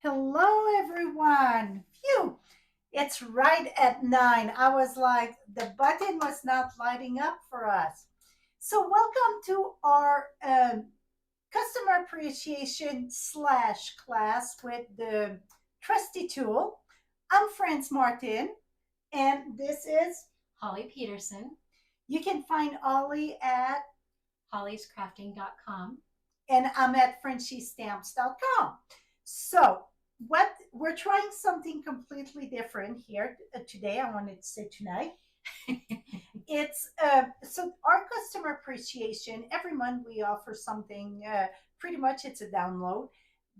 Hello, everyone. Phew, it's right at 9. I was like, the button was not lighting up for us. So, welcome to our customer appreciation slash class with the Trusty Tool. I'm Franz Martin, and this is, Holly Peterson, you can find Ollie at, hollyscrafting.com. and I'm at frenchiestamps.com. So, what we're trying something completely different here today. I wanted to say tonight. It's so our customer appreciation. Every month we offer something. Pretty much, it's a download.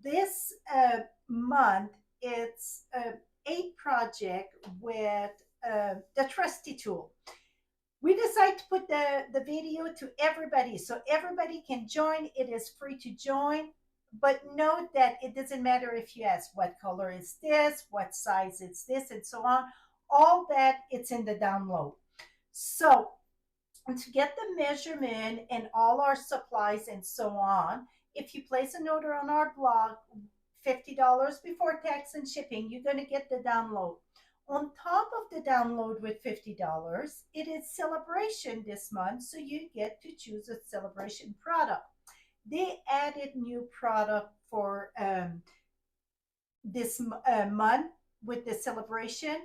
This month, it's a project with the Trusty Tool. We decide to put the video to everybody so everybody can join. It is free to join, but note that it doesn't matter if you ask what color is this, what size is this, and so on. All that, it's in the download. So to get the measurement and all our supplies and so on, if you place an order on our blog, $50 before tax and shipping, you're going to get the download. On top of the download with $50, it is celebration this month, so you get to choose a celebration product. They added new product for this month with the celebration.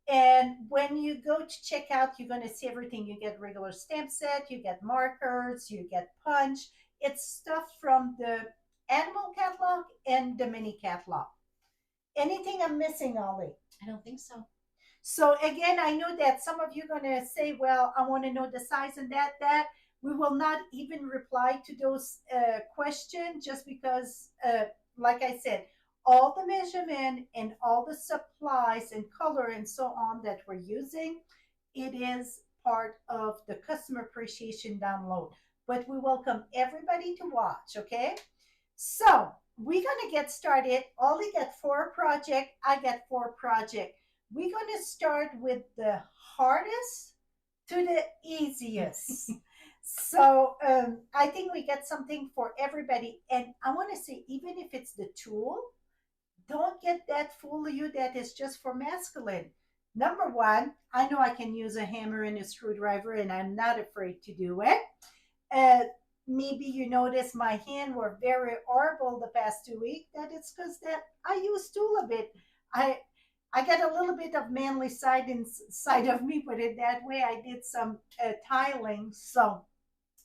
And when you go to check out, you're going to see everything. You get regular stamp set, you get markers, you get punch. It's stuff from the animal catalog and the mini catalog. Anything I'm missing, Ollie? I don't think so. So again, I know that some of you are going to say, well, I want to know the size and that. We will not even reply to those questions just because, like I said, all the measurement and all the supplies and color and so on that we're using, it is part of the customer appreciation download. But we welcome everybody to watch, okay? So we're going to get started. Ollie got 4 projects. I got 4 projects. We're going to start with the hardest to the easiest. So I think we get something for everybody. And I want to say, even if it's the tool, don't get that fool you that is just for masculine. Number one, I know I can use a hammer and a screwdriver, and I'm not afraid to do it. Uh, Maybe you notice my hand were very horrible the past 2 weeks. That it's because that I use tool a bit. I got a little bit of manly side inside of me, put it that way. I did some tiling, so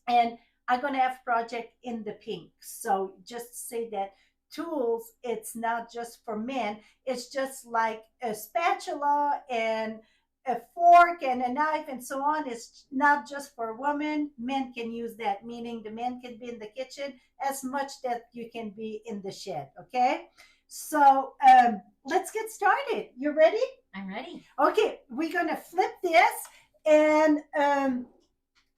and I'm gonna have project in the pink. So just say that tools, it's not just for men. It's just like a spatula and a fork and a knife and so on. It's not just for women. Men can use that, meaning the men can be in the kitchen as much that you can be in the shed. Okay. So let's get started. You ready? I'm ready. Okay, we're gonna flip this and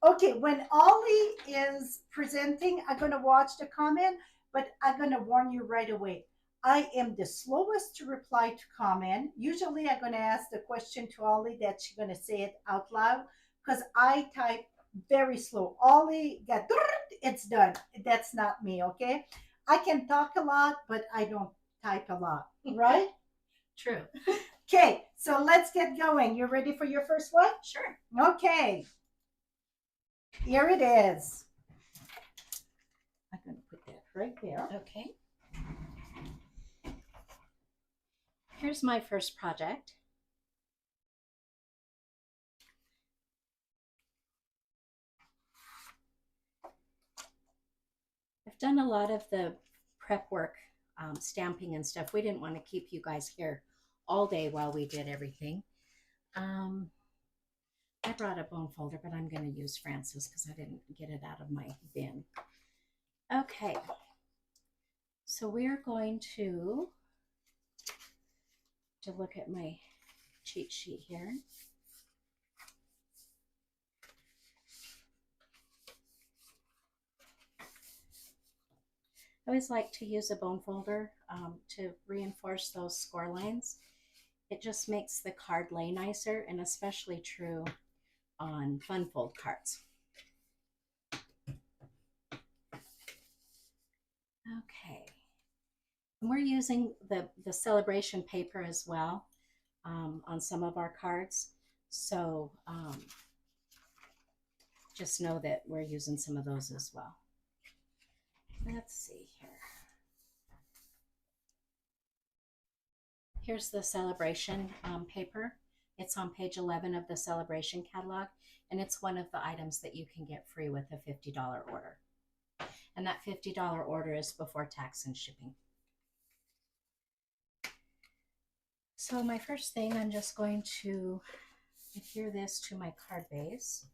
okay, when Ollie is presenting, I'm going to watch the comment, but I'm going to warn you right away. I am the slowest to reply to comment. Usually, I'm going to ask the question to Ollie that she's going to say it out loud because I type very slow. Ollie got it's done. That's not me, okay? I can talk a lot, but I don't type a lot, right? True. Okay, so let's get going. You ready for your first one? Sure. Okay. Here it is. I'm going to put that right there. Okay. Here's my first project. I've done a lot of the prep work, stamping and stuff. We didn't want to keep you guys here all day while we did everything. I brought a bone folder, but I'm going to use Francis because I didn't get it out of my bin. Okay, so we're going to look at my cheat sheet here. I always like to use a bone folder to reinforce those score lines. It just makes the card lay nicer, and especially true on fun fold cards. Okay. we're using the celebration paper as well on some of our cards. So just know that we're using some of those as well. Let's see here. Here's the celebration paper. It's on page 11 of the celebration catalog, and it's one of the items that you can get free with a $50 order. And that $50 order is before tax and shipping. So my first thing, I'm just going to adhere this to my card base.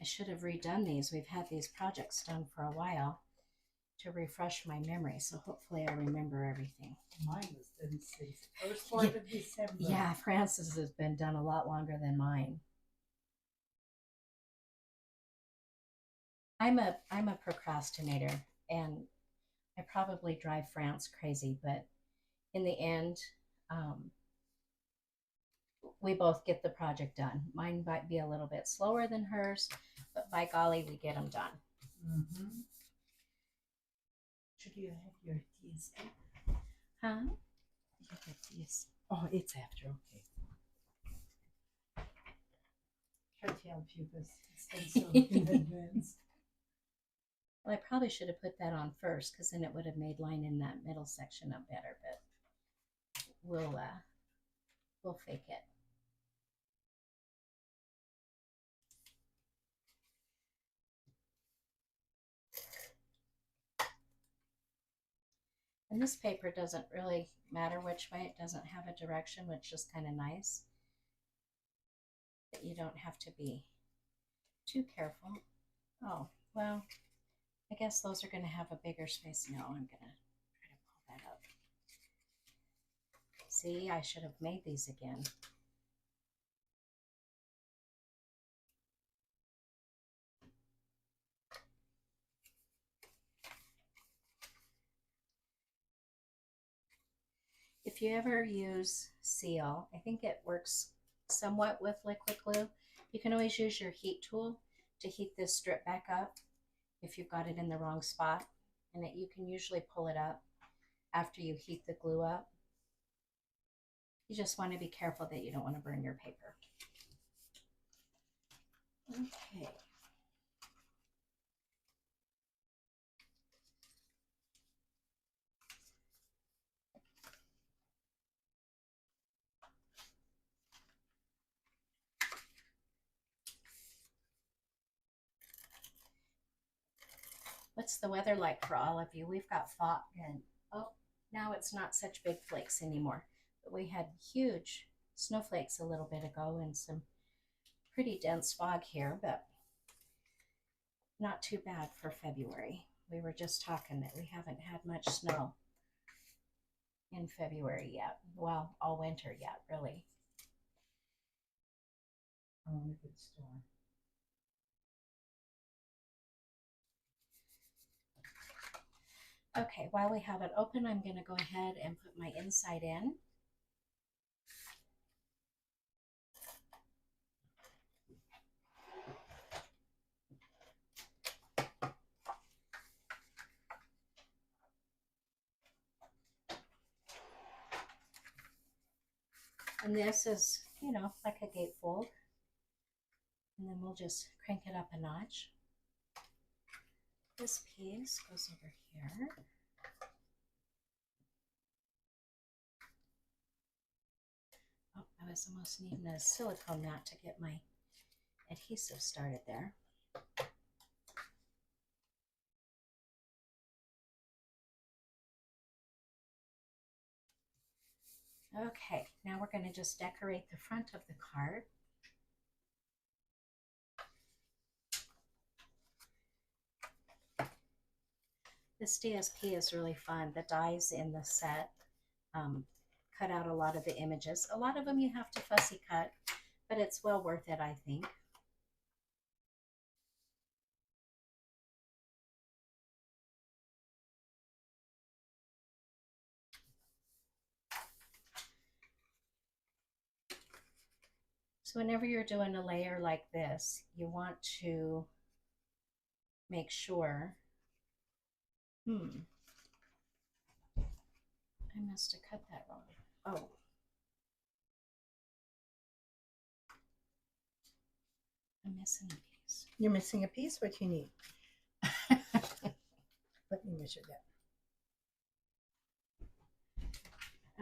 I should have redone these. We've had these projects done for a while to refresh my memory, so hopefully I remember everything. Mine was done since the first part of December. Yeah, Francis has been done a lot longer than mine. I'm a procrastinator, and I probably drive France crazy, but in the end, we both get the project done. Mine might be a little bit slower than hers, but by golly, we get them done. Mm-hmm. Should you have your teas? Huh? You have teas. Oh, it's after, okay. Try to help you because it's done so in advance. Well, I probably should have put that on first, because then it would have made line in that middle section up better, but we'll fake it. And this paper doesn't really matter which way. It doesn't have a direction, which is kind of nice. But you don't have to be too careful. Oh, well, I guess those are going to have a bigger space. No, I'm going to try to pull that up. See, I should have made these again. If you ever use seal, I think it works somewhat with liquid glue. You can always use your heat tool to heat this strip back up if you've got it in the wrong spot. And you can usually pull it up after you heat the glue up. You just want to be careful that you don't want to burn your paper. Okay. What's the weather like for all of you? We've got fog, and oh, now it's not such big flakes anymore. But we had huge snowflakes a little bit ago and some pretty dense fog here, but not too bad for February. We were just talking that we haven't had much snow in February yet. Well, all winter yet, really. Oh, a good storm. Okay, while we have it open, I'm going to go ahead and put my inside in. And this is, you know, like a gatefold. And then we'll just crank it up a notch. This piece goes over here. Oh, I was almost needing a silicone mat to get my adhesive started there. Okay, now we're going to just decorate the front of the card. This DSP is really fun. The dies in the set cut out a lot of the images. A lot of them you have to fussy cut, but it's well worth it, I think. So whenever you're doing a layer like this, you want to make sure. I must have cut that wrong. Oh. I'm missing a piece. You're missing a piece? What you need? Let me measure that.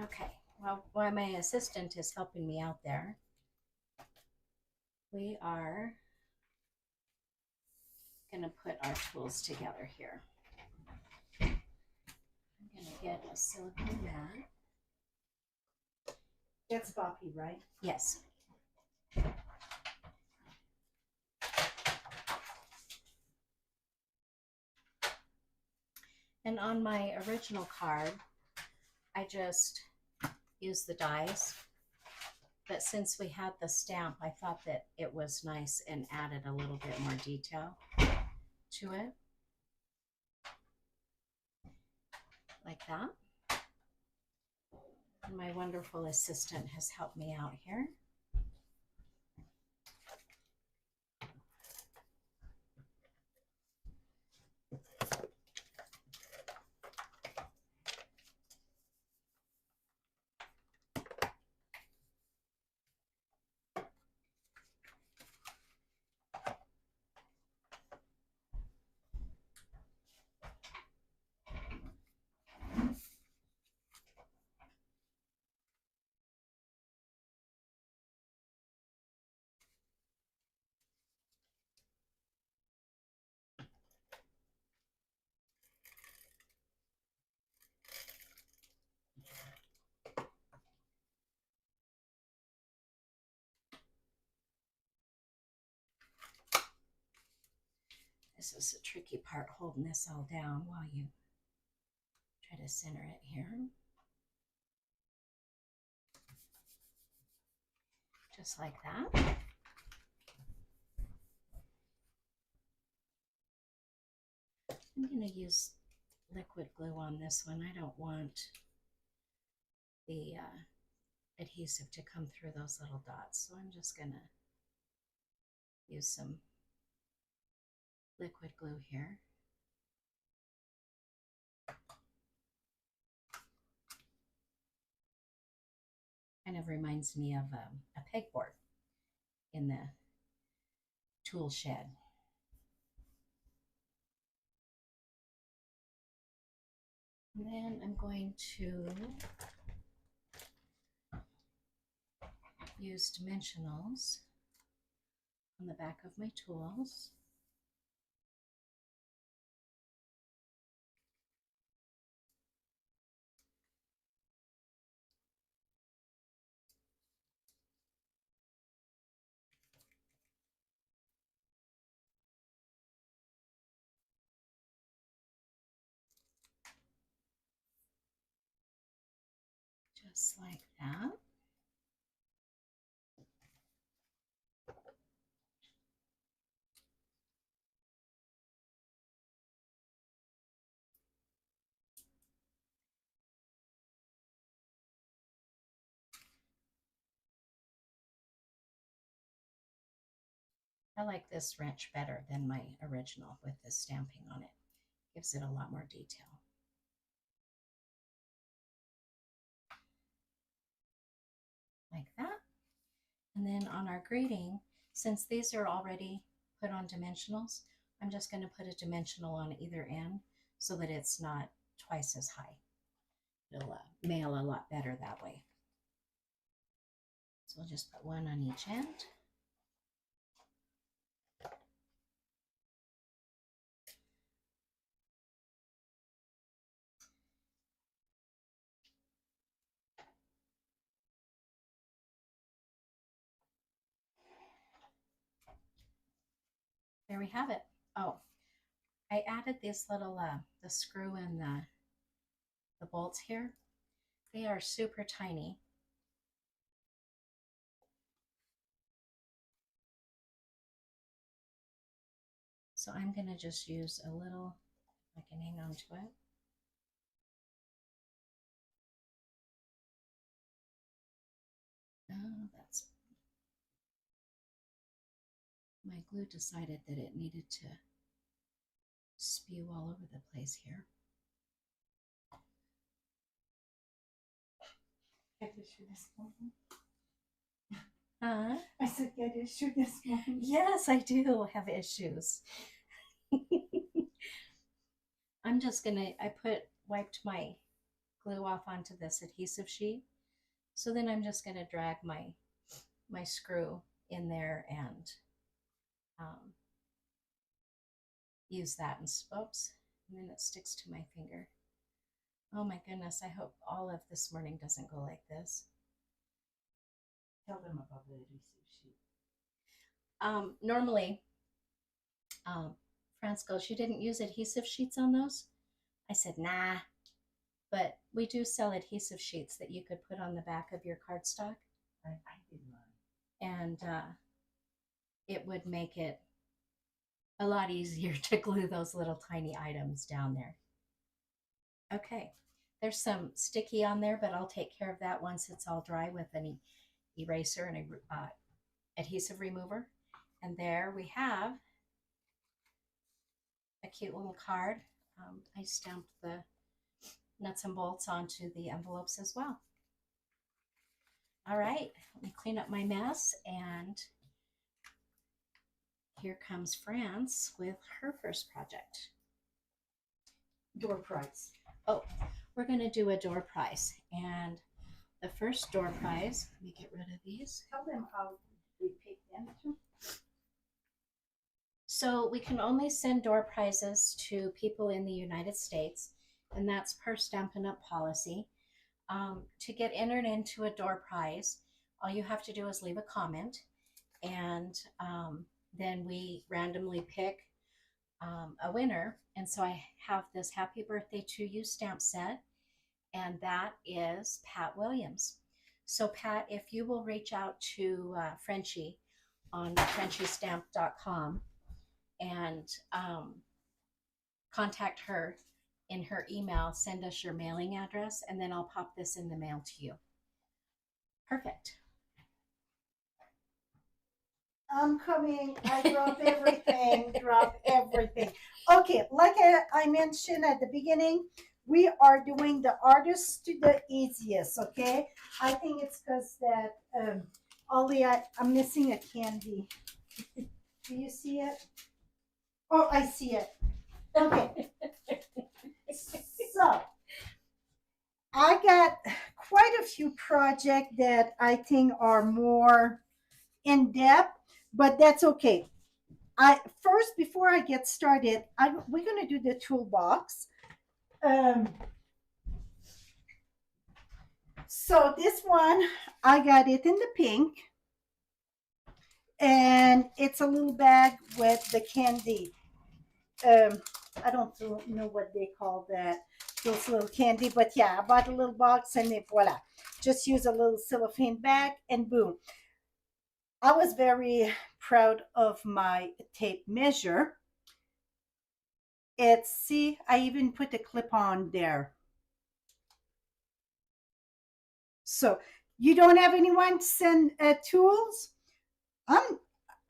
Okay. Well, while my assistant is helping me out there, we are going to put our tools together here. I'm going to get a silicone mat. That's boppy, right? Yes. And on my original card, I just used the dies. But since we had the stamp, I thought that it was nice and added a little bit more detail to it. Like that. And my wonderful assistant has helped me out here. This is the tricky part, holding this all down while you try to center it here. Just like that. I'm going to use liquid glue on this one. I don't want the adhesive to come through those little dots, so I'm just going to use some liquid glue here. Kind of reminds me of a pegboard in the tool shed. And then I'm going to use dimensionals on the back of my tools. Just like that. I like this wrench better than my original with the stamping on it. Gives it a lot more detail. Like that. And then on our grading, since these are already put on dimensionals, I'm just going to put a dimensional on either end so that it's not twice as high. It'll mail a lot better that way. So we'll just put one on each end. There we have it. Oh, I added this little, the screw and the bolts here. They are super tiny. So I'm going to just use a little, if I can hang on to it. Oh, that's, my glue decided that it needed to spew all over the place here. I said, get issue this morning. Yes, I do have issues. I'm just gonna, wiped my glue off onto this adhesive sheet. So then I'm just gonna drag my screw in there and use that, and oops, and then it sticks to my finger. Oh my goodness, I hope all of this morning doesn't go like this. Tell them about the adhesive sheet. Normally, France goes, you didn't use adhesive sheets on those? I said, nah, but we do sell adhesive sheets that you could put on the back of your cardstock. I did mine. And it would make it a lot easier to glue those little tiny items down there. Okay, there's some sticky on there, but I'll take care of that once it's all dry with an eraser and a adhesive remover. And there we have a cute little card. I stamped the nuts and bolts onto the envelopes as well. All right, let me clean up my mess, and here comes France with her first project. Door prize. Oh, we're going to do a door prize. And the first door prize, let me get rid of these. Tell them how we pick them too. So we can only send door prizes to people in the United States, and that's per Stampin'Up policy. To get entered into a door prize, all you have to do is leave a comment, and then we randomly pick a winner. And so I have this Happy Birthday to You stamp set, and that is Pat Williams. So Pat, if you will reach out to Frenchie on frenchiestamps.com and contact her in her email, send us your mailing address, and then I'll pop this in the mail to you. Perfect. I'm coming. I drop everything. Drop everything. Okay, like I mentioned at the beginning, we are doing the artist to the easiest. Okay, I think it's because that Ollie, I'm missing a candy. Do you see it? Oh, I see it. Okay. So I got quite a few projects that I think are more in depth, but that's okay. First, before I get started, we're going to do the toolbox. So this one, I got it in the pink, and it's a little bag with the candy. I don't know what they call that, those little candy, but yeah, I bought a little box, and voila, just use a little cellophane bag, and boom. I was very proud of my tape measure. See, I even put a clip on there. So you don't have anyone to send tools? I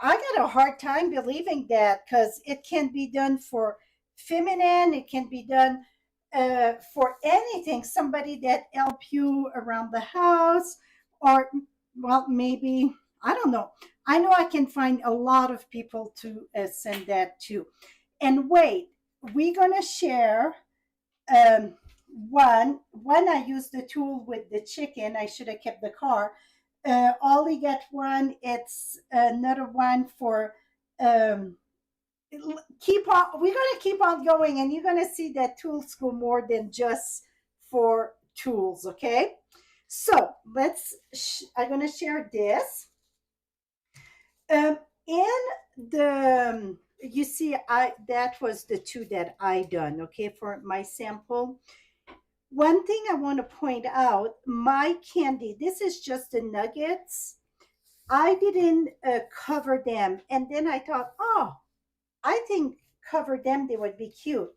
got a hard time believing that, because it can be done for feminine, it can be done for anything, somebody that help you around the house, or well, maybe, I don't know. I know I can find a lot of people to send that to. And wait, we're gonna share one. I used the tool with the chicken. I should have kept the car. Ollie got one. It's another one for keep on. We're gonna keep on going, and you're gonna see that tools go more than just for tools. Okay, so I'm gonna share this. In the you see, that was the two that I done. Okay, for my sample. One thing I want to point out, my candy, this is just the nuggets. I didn't cover them. And then I thought, oh, I think cover them, they would be cute.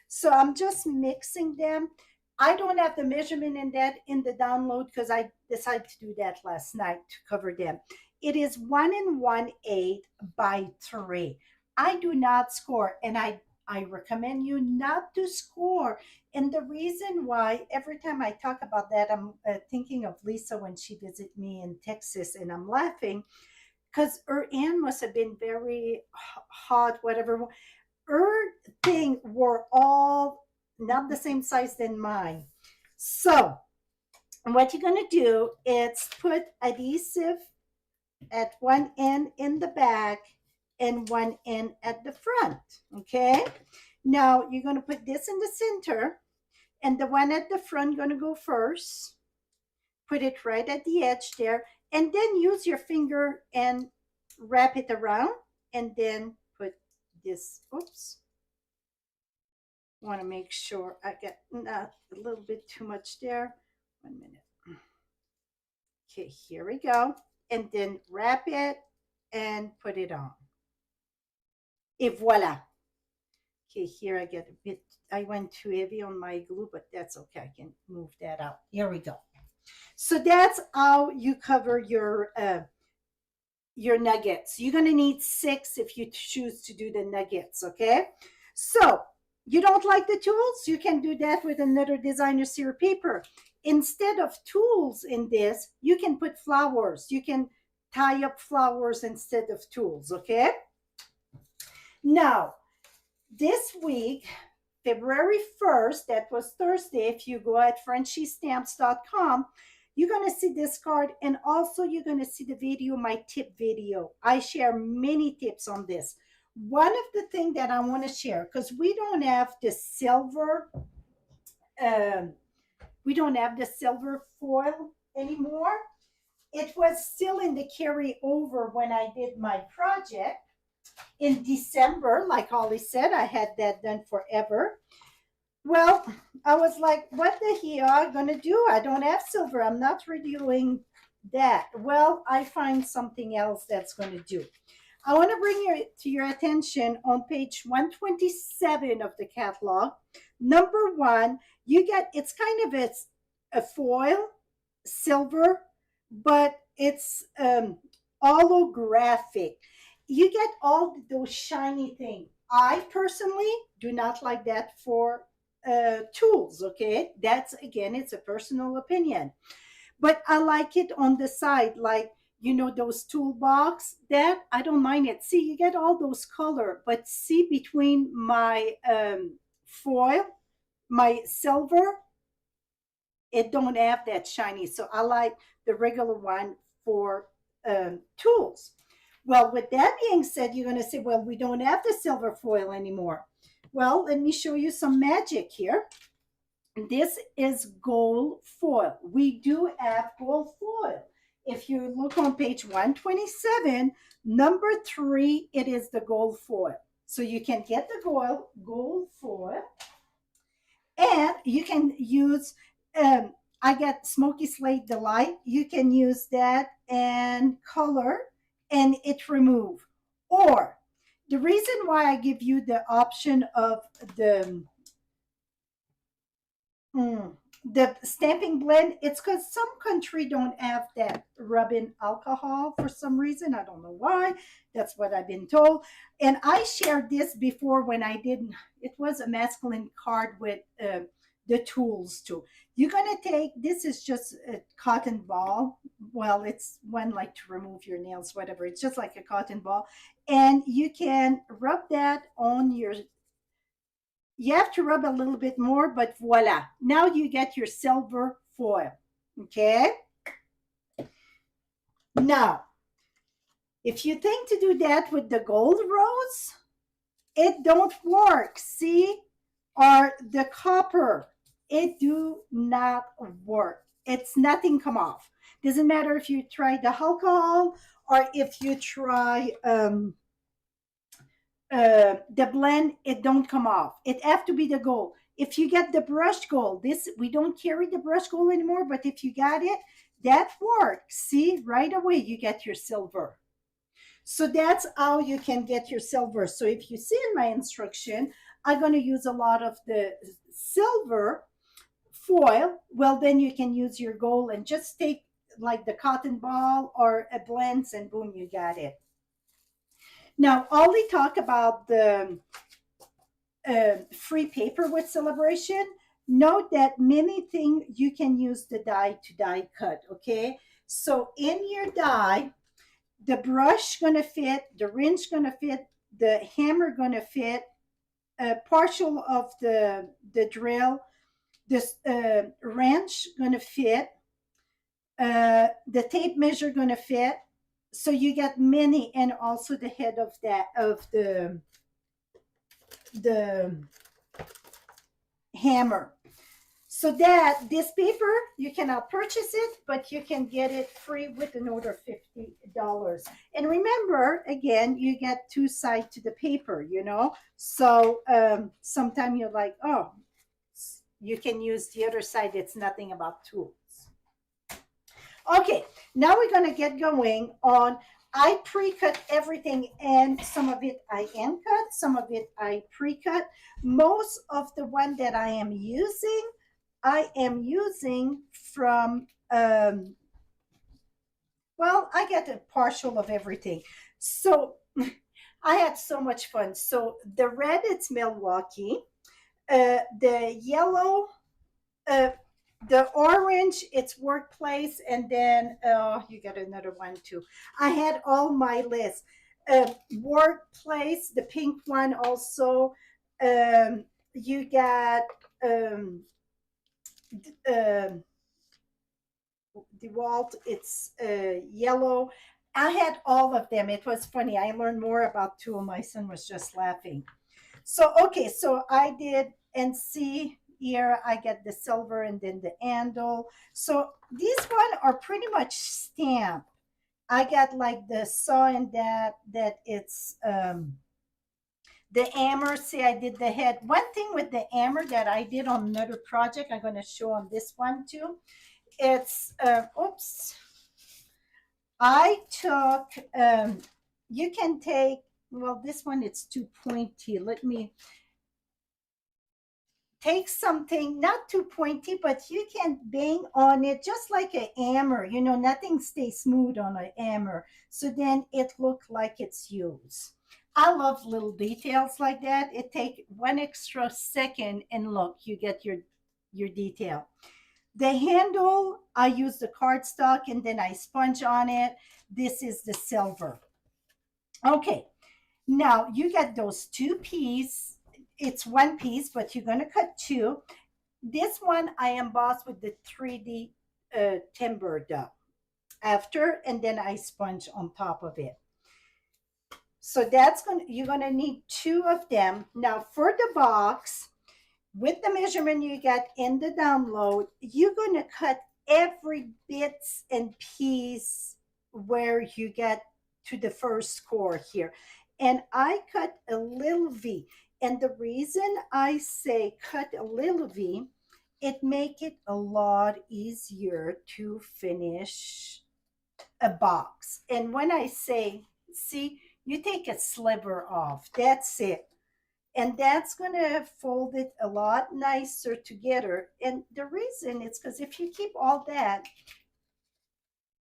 So I'm just mixing them. I don't have the measurement in the download, because I decided to do that last night to cover them. It is 1 1/8 by 3. I do not score, and I I recommend you not to score. And the reason why, every time I talk about that, I'm thinking of Lisa when she visited me in Texas, and I'm laughing because her aunt must have been very hot, whatever. Her thing were all not the same size than mine. So what you're going to do is put adhesive at one end in the back and one end at the front. Okay. Now you're going to put this in the center, and the one at the front going to go first. Put it right at the edge there, and then use your finger and wrap it around, and then put this. Oops. Want to make sure I get not a little bit too much there. 1 minute. Okay, here we go. And then wrap it and put it on. Et voila. Okay, here I get a bit, I went too heavy on my glue, but that's okay. I can move that out. Here we go. So that's how you cover your nuggets. You're going to need 6 if you choose to do the nuggets, okay? So you don't like the tools? You can do that with another designer series paper. Instead of tools in this, you can put flowers. You can tie up flowers instead of tools, okay? Now, this week, February 1st, that was Thursday, if you go at frenchiestamps.com, you're going to see this card, and also you're going to see the video, my tip video. I share many tips on this. One of the things that I want to share, because we don't have the silver foil anymore. It was still in the carryover when I did my project in December. Like Holly said, I had that done forever. Well, I was like, what the hell am I going to do? I don't have silver. I'm not redoing that. Well, I find something else that's going to do. I want to bring you to your attention on page 127 of the catalog. Number 1, you get, it's kind of a foil, silver, but it's holographic. You get all those shiny things. I personally do not like that for tools, okay? That's, again, it's a personal opinion. But I like it on the side, like, you know, those toolbox, that I don't mind it. See, you get all those color, but see, between my foil, my silver, it don't have that shiny. So I like the regular one for tools. Well, with that being said, you're going to say, well, we don't have the silver foil anymore. Well, let me show you some magic here. This is gold foil. We do have gold foil. If you look on page 127, number 3, it is the gold foil. So you can get the gold foil, and you can use, I got Smoky Slate Delight. You can use that and color, and it remove. Or the reason why I give you the option of the stamping blend, it's because some country don't have that rubbing alcohol for some reason. I don't know why. That's what I've been told. And I shared this before when I did, it was a masculine card with the tools too. You're going to take, this is just a cotton ball. Well, it's one like to remove your nails, whatever. It's just like a cotton ball. And you can rub that on your, you have to rub a little bit more, but voila. Now you get your silver foil, okay? Now, if you think to do that with the gold rose, it don't work, see? Or the copper, it do not work. It's nothing come off. Doesn't matter if you try the alcohol or if you try the blend, it don't come off. It have to be the gold. If you get the brushed gold, this, we don't carry the brushed gold anymore, but if you got it, that works. See, right away you get your silver. So that's how you can get your silver. So if you see in my instruction, I'm going to use a lot of the silver foil. Well, then you can use your gold and just take like the cotton ball or a blends, and boom, you got it. Now, Ollie talked about the free paper with celebration, note that many things you can use the die to die cut. Okay, so in your die, the brush gonna fit, the wrench gonna fit, the hammer gonna fit, a partial of the drill, this wrench gonna fit, the tape measure gonna fit. So you get many, and also the head of that of the hammer. So that this paper, you cannot purchase it, but you can get it free with an order of $50. And remember, again, you get two sides to the paper, you know. So sometimes you're like, oh, you can use the other side. It's nothing about tools. Okay, now we're gonna get going on. I pre-cut everything, and some of it I hand cut, some of it I pre-cut. Most of the one that I am using from well, I get a partial of everything. So I had so much fun. So the red, it's Milwaukee. The yellow, uh, the orange, it's workplace. And then you got another one too. I had all my list. Workplace, the pink one also. You got um, DeWalt, it's yellow. I had all of them. It was funny. I learned more about two. My son was just laughing. So, okay, so I did, and see here, I get the silver and then the handle. So these one are pretty much stamped. I got like the saw and that it's the hammer. See, I did the head. One thing with the hammer that I did on another project, I'm going to show on this one too. It's oops, I took you can take, well, this one, it's too pointy. Let me take something not too pointy, but you can bang on it just like a hammer. You know, nothing stays smooth on a hammer, so then it look like it's used. I love little details like that. It take 1 extra second, and look, you get your detail. The handle, I use the cardstock and then I sponge on it. This is the silver. Okay, now you get those two pieces. It's one piece, but you're going to cut two. This one I embossed with the 3D timber dough after, and then I sponge on top of it. So that's you're going to need two of them. Now for the box, with the measurement you get in the download, you're going to cut every bits and piece where you get to the first score here. And I cut a little V. And the reason I say cut a little V, it make it a lot easier to finish a box. And when I say, see, you take a sliver off, that's it. And that's going to fold it a lot nicer together. And the reason is because if you keep all that,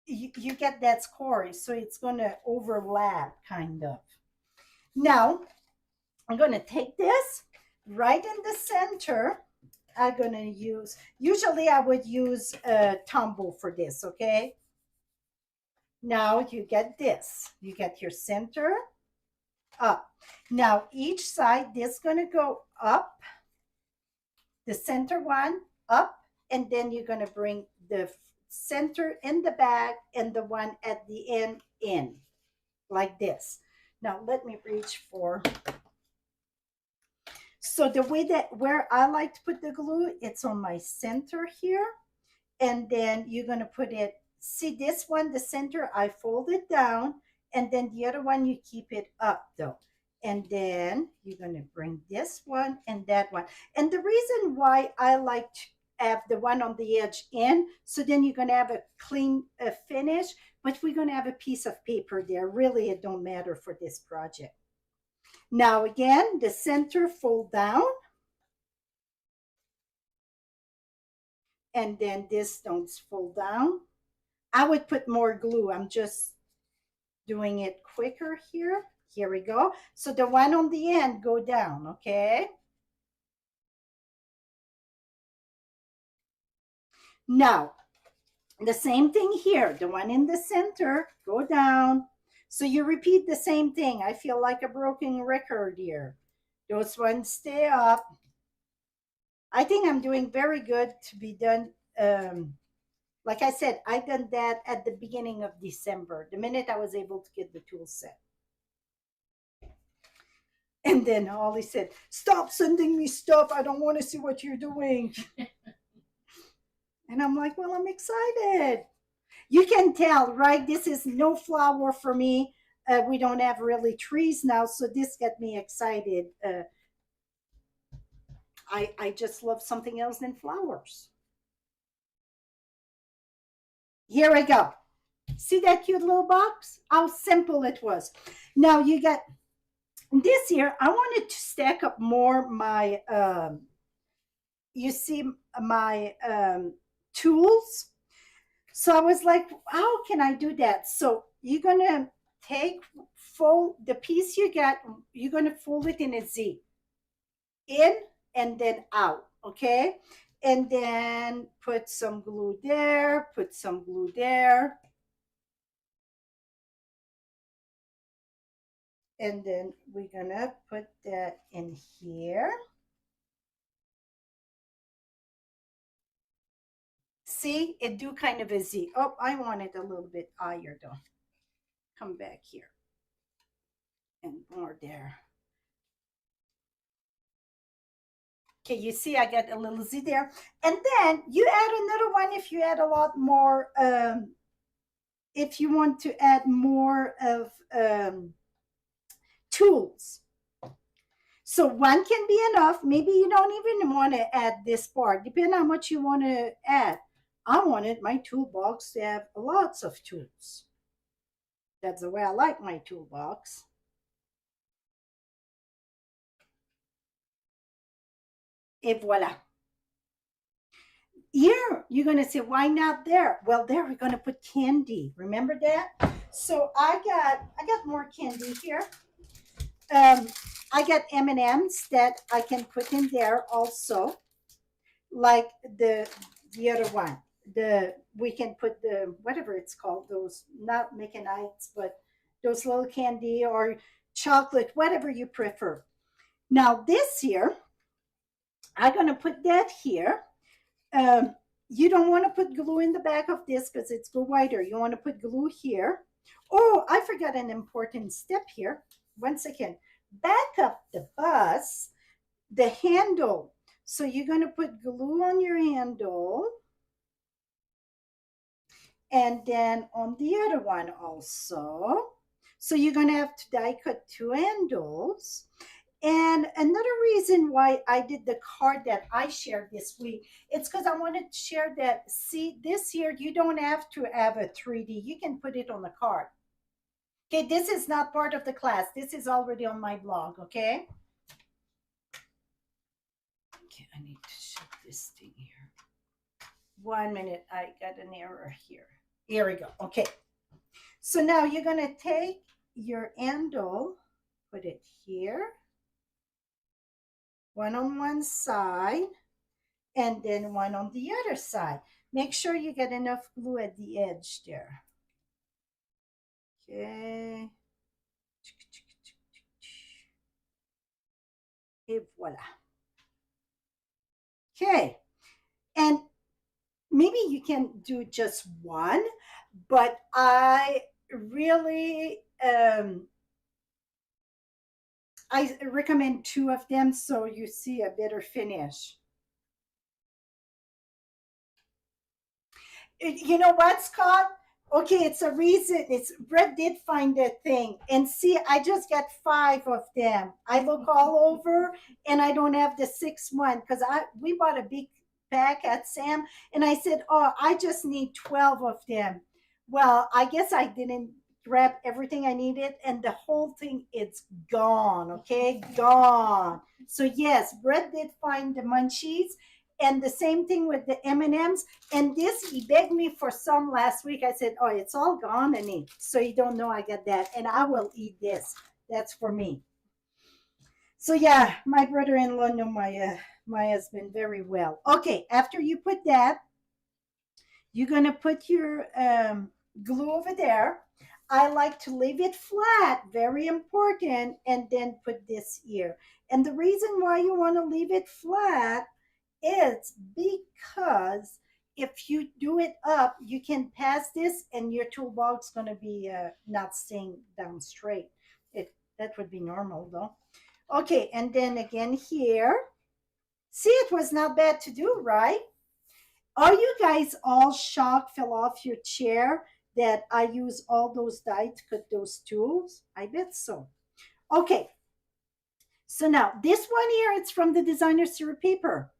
you get that score. So it's going to overlap kind of. Now, I'm going to take this right in the center. I'm going to use, usually I would use a tumble for this, okay? Now you get this. You get your center up. Now each side, this is going to go up, the center one up, and then you're going to bring the center in the back and the one at the end in, like this. Now let me reach for, so the way that, where I like to put the glue, it's on my center here, and then you're going to put it, see this one, the center, I fold it down, and then the other one, you keep it up though. And then you're going to bring this one and that one. And the reason why I like to have the one on the edge in, so then you're going to have a clean finish, but we're going to have a piece of paper there. Really, it don't matter for this project. Now again, the center fold down. And then this don't fold down. I would put more glue. I'm just doing it quicker here. Here we go. So the one on the end go down, okay? Now, the same thing here. The one in the center, go down. So you repeat the same thing. I feel like a broken record here. Those ones stay up. I think I'm doing very good to be done. Like I said, I done that at the beginning of December, the minute I was able to get the tool set. And then Holly said, "Stop sending me stuff. I don't want to see what you're doing." And I'm like, "Well, I'm excited." You can tell, right? This is no flower for me. We don't have really trees now, so this got me excited. I just love something else than flowers. Here we go. See that cute little box? How simple it was. Now you got this here. I wanted to stack up more my, you see my tools. So I was like, how can I do that? So you're going to fold the piece you got, you're going to fold it in a Z, in and then out, okay? And then put some glue there, put some glue there. And then we're gonna put that in here. See, it do kind of a Z. Oh, I want it a little bit higher though. Come back here. And more there. Okay, you see I got a little Z there. And then you add another one if you add a lot more, if you want to add more of tools. So one can be enough. Maybe you don't even want to add this part, depending on how much you want to add. I wanted my toolbox to have lots of tools. That's the way I like my toolbox. Et voila. Here, you're going to say, why not there? Well, there we're going to put candy. Remember that? So I got more candy here. I got M&Ms that I can put in there also, like the other one. We can put the whatever it's called, those not Mechanites, but those little candy or chocolate, whatever you prefer. Now this here, I'm gonna put that here. You don't want to put glue in the back of this because it's go wider. You want to put glue here. Oh, I forgot an important step here. 1 second. Back up the bus, the handle. So you're going to put glue on your handle. And then on the other one also. So you're going to have to die cut 2 handles. And another reason why I did the card that I shared this week, it's because I wanted to share that, see, this here, you don't have to have a 3D. You can put it on the card. Okay, this is not part of the class. This is already on my blog, okay? Okay, I need to shut this thing here. 1 minute, I got an error here. Here we go, okay. So now you're gonna take your handle, put it here. One on one side, and then one on the other side. Make sure you get enough glue at the edge there. Okay. Et voila. Okay. And maybe you can do just one, but I really I recommend 2 of them so you see a better finish. You know what, Scott? Okay, it's a reason. It's Brett did find that thing. And see, I just got 5 of them. I look all over and I don't have the 6th one because we bought a big pack at Sam and I said, oh, I just need 12 of them. Well, I guess I didn't grab everything I needed and the whole thing, it's gone, okay? Gone. So yes, Brett did find the munchies. And the same thing with the M&Ms. And this, he begged me for some last week. I said, oh, it's all gone, honey. So you don't know I got that. And I will eat this. That's for me. So yeah, my brother-in-law know my husband very well. Okay, after you put that, you're gonna put your glue over there. I like to leave it flat, very important, and then put this here. And the reason why you want to leave it flat is because if you do it up, you can pass this, and your toolbox gonna be not staying down straight. It that would be normal though. Okay, and then again here. See, it was not bad to do, right? Are you guys all shocked, fell off your chair that I use all those die to cut those tools? I bet so. Okay, so now this one here, it's from the designer series paper.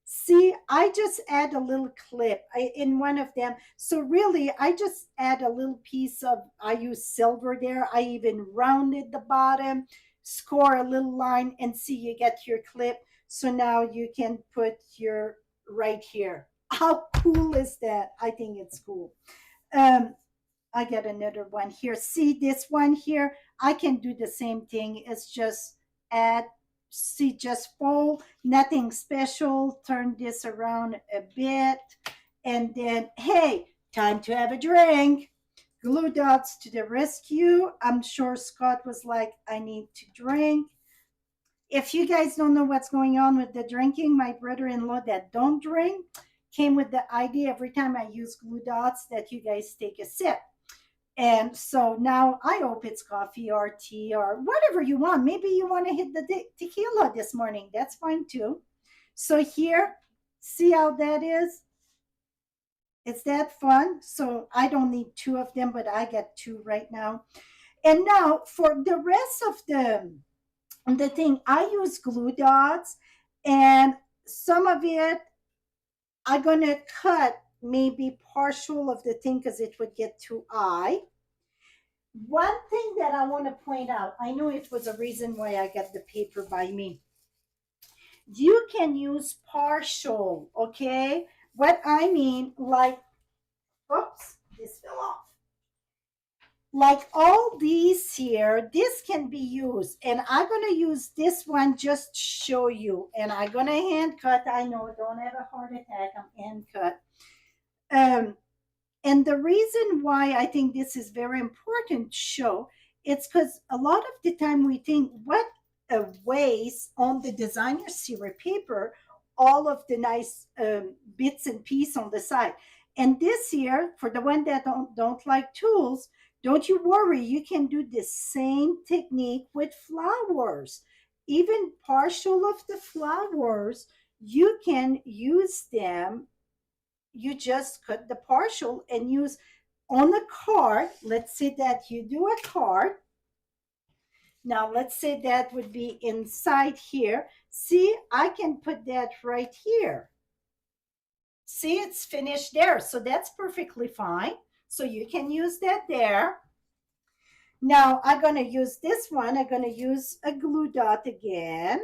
See, I just add a little clip in one of them. So really, I just add a little piece of, I use silver there. I even rounded the bottom, score a little line, and see, you get your clip. So now you can put your right here. How cool is that? I think it's cool. Um, I get another one here. See this one here? I can do the same thing. It's just add, see, just fold, nothing special. Turn this around a bit. And then, hey, time to have a drink. Glue dots to the rescue. I'm sure Scott was like, I need to drink. If you guys don't know what's going on with the drinking, my brother-in-law that don't drink came with the idea every time I use glue dots that you guys take a sip. And so now I hope it's coffee or tea or whatever you want. Maybe you want to hit the tequila this morning. That's fine too. So here, see how that is? It's that fun. So I don't need two of them, but I get two right now. And now for the rest of the thing, I use glue dots, and some of it I'm gonna cut maybe partial of the thing because it would get too high. One thing that I want to point out, I know it was a reason why I got the paper by me. You can use partial, okay? What I mean, like, oops, this fell off. Like all these here, this can be used. And I'm going to use this one just to show you. And I'm going to hand cut. I know, don't have a heart attack. I'm hand cut. And the reason why I think this is very important to show, it's because a lot of the time we think, what a waste on the designer series paper, all of the nice bits and pieces on the side. And this here, for the one that don't like tools, don't you worry, you can do the same technique with flowers. Even partial of the flowers, you can use them. You just cut the partial and use on a card. Let's say that you do a card. Now, let's say that would be inside here. See, I can put that right here. See, it's finished there. So that's perfectly fine. So you can use that there. Now, I'm going to use this one. I'm going to use a glue dot again.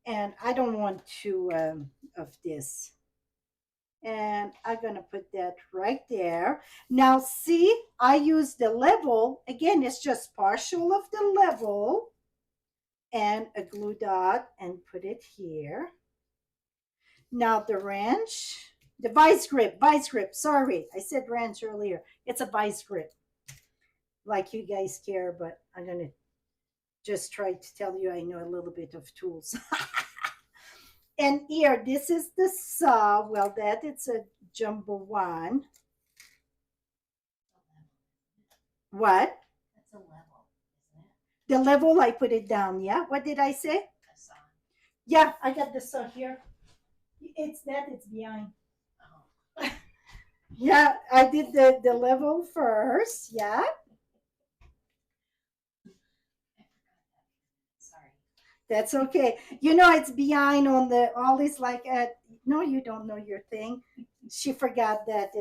And I don't want two of this. And I'm going to put that right there. Now, see, I use the level. Again, it's just partial of the level. And a glue dot and put it here. Now, the wrench. The vice grip, sorry. I said wrench earlier. It's a vice grip. Like you guys care, but I'm going to just try to tell you I know a little bit of tools. And here, this is the saw. Well, that it's a jumbo one. What? That's a level, isn't it? The level, I put it down, yeah? What did I say? A saw. Yeah, I got the saw here. It's behind. Oh. Yeah, I did the level first, yeah. That's okay. You know, it's behind on the, always like, no, you don't know your thing. She forgot that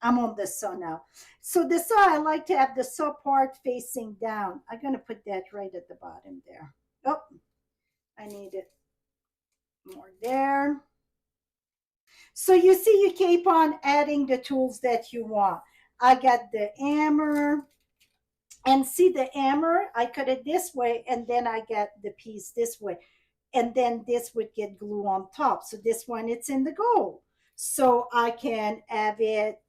I'm on the saw now. So the saw, I like to have the saw part facing down. I'm going to put that right at the bottom there. Oh, I need it more there. So you see, you keep on adding the tools that you want. I got the hammer. And see the hammer, I cut it this way, and then I get the piece this way. And then this would get glue on top. So this one, it's in the gold. So I can have it,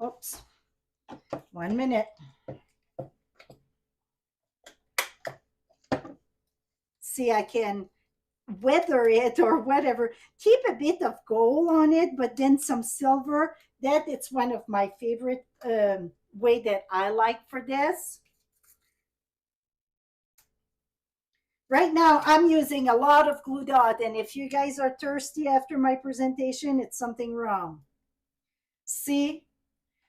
oops, 1 minute. See, I can weather it or whatever, keep a bit of gold on it, but then some silver. That it's one of my favorite way that I like for this. Right now, I'm using a lot of glue dot, and if you guys are thirsty after my presentation, it's something wrong. See?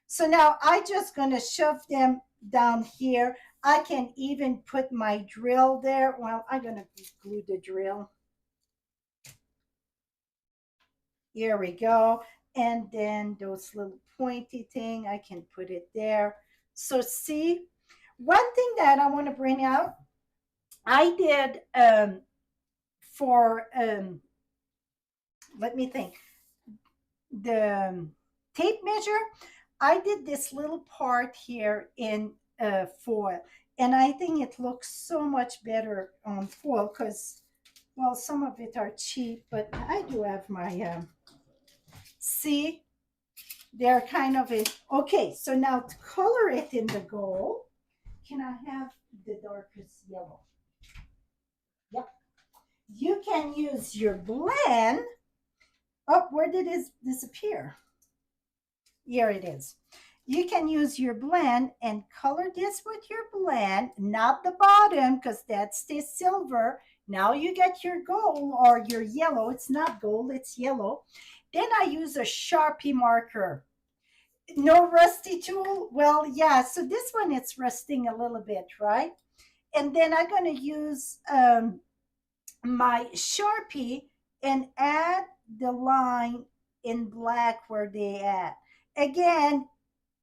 So now I just gonna shove them down here. I can even put my drill there. Well, I'm gonna glue the drill. Here we go. And then those little pointy thing, I can put it there. So see, one thing that I want to bring out, I did for, let me think, the tape measure, I did this little part here in foil. And I think it looks so much better on foil because, well, some of it are cheap, but I do have my, see, they're kind of it. Okay, so now to color it in the gold, can I have the darkest yellow? Yep. You can use your blend. Oh, where did it disappear? Here it is. You can use your blend and color this with your blend, not the bottom because that's the silver. Now you get your gold or your yellow. It's not gold, it's yellow. Then I use a Sharpie marker. No rusty tool? Well, yeah, so this one, it's rusting a little bit, right? And then I'm going to use my Sharpie and add the line in black where they at. Again,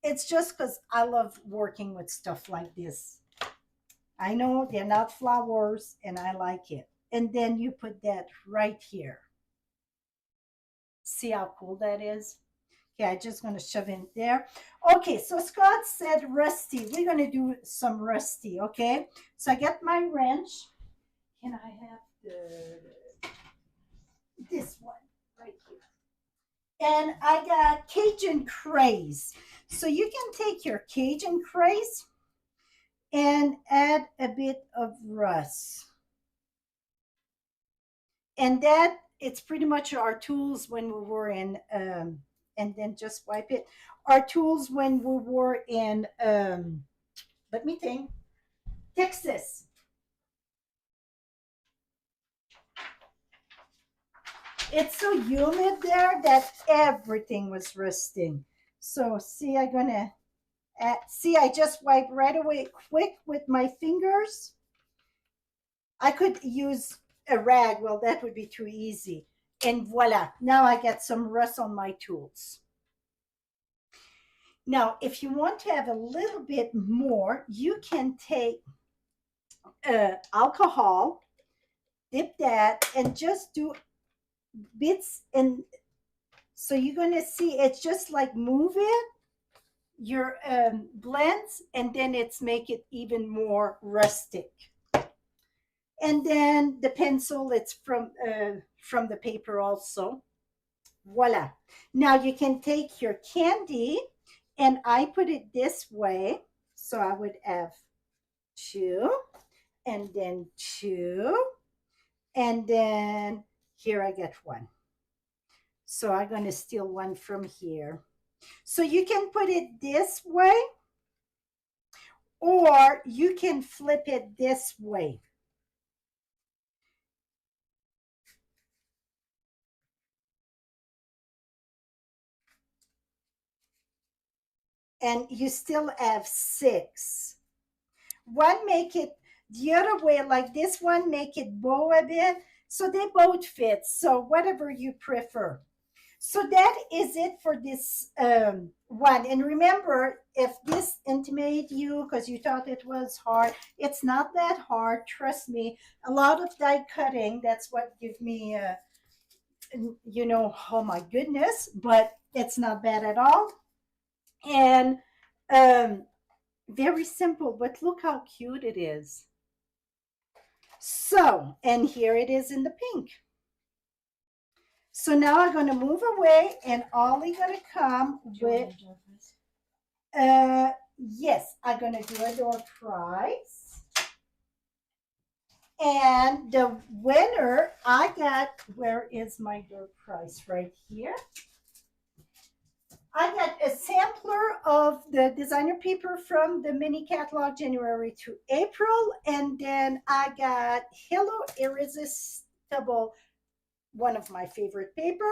it's just because I love working with stuff like this. I know they're not flowers and I like it. And then you put that right here. See how cool that is? Okay, I'm just going to shove in there. Okay, so Scott said rusty. We're going to do some rusty, okay? So I get my wrench. Can I have this one right here? And I got Cajun craze. So you can take your Cajun craze and add a bit of rust. And that, it's pretty much our tools when we were in, and then just wipe it. Our tools when we were in, let me think, Texas. It's so humid there that everything was rusting. So see, I'm gonna see, I just wipe right away quick with my fingers. I could use a rag. Well, that would be too easy. And voila, now I get some rust on my tools. Now, if you want to have a little bit more, you can take alcohol, dip that, and just do bits. And so you're going to see it's just like move it, your blends, and then it's make it even more rustic. And then the pencil, it's from the paper also. Voila. Now you can take your candy, and I put it this way. So I would have 2, and then 2, and then here I get 1. So I'm going to steal 1 from here. So you can put it this way, or you can flip it this way. And you still have 6. One make it the other way, like this one, make it bow a bit. So they both fit. So whatever you prefer. So that is it for this one. And remember, if this intimidated you because you thought it was hard, it's not that hard. Trust me. A lot of die cutting, that's what give me, oh my goodness, but it's not bad at all. And Very simple, but look how cute it is. So, and here it is in the pink. So now I'm going to move away and Ollie going to come with, yes, I'm going to do a door prize. And the winner, I got, where is my door prize? Right here. I got a sampler of the designer paper from the mini catalog January to April. And then I got Hello Irresistible, one of my favorite paper.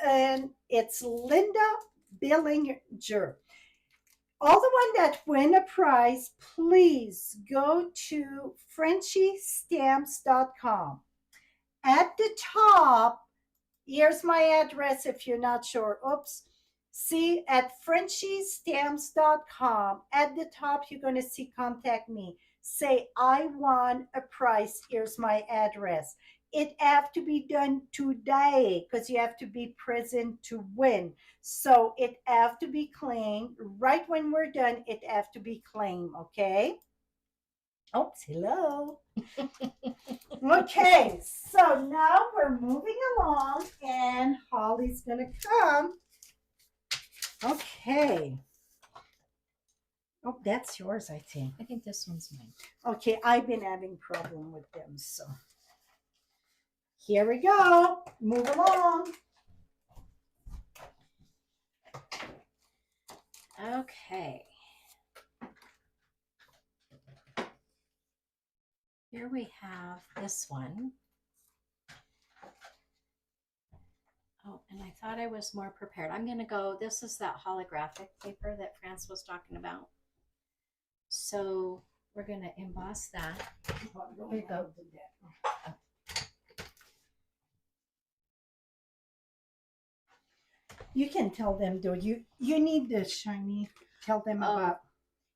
And it's Linda Billinger. All the one that win a prize, please go to frenchiestamps.com. At the top, here's my address if you're not sure. Oops. See, at frenchiestamps.com, at the top, you're going to see contact me. Say, I want a prize. Here's my address. It have to be done today because you have to be present to win. So it have to be claimed right when we're done. It have to be claimed. Okay. Oops. Hello. Okay. So now we're moving along, and Holly's gonna come. Okay. Oh, that's yours, I think. I think this one's mine. Okay, I've been having problem with them, so here we go. Move along. Okay. Here we have this one. Oh, and I thought I was more prepared. I'm going to go, this is that holographic paper that France was talking about. So we're going to emboss that. Here you go. You can tell them, though. You need the shiny. Tell them about.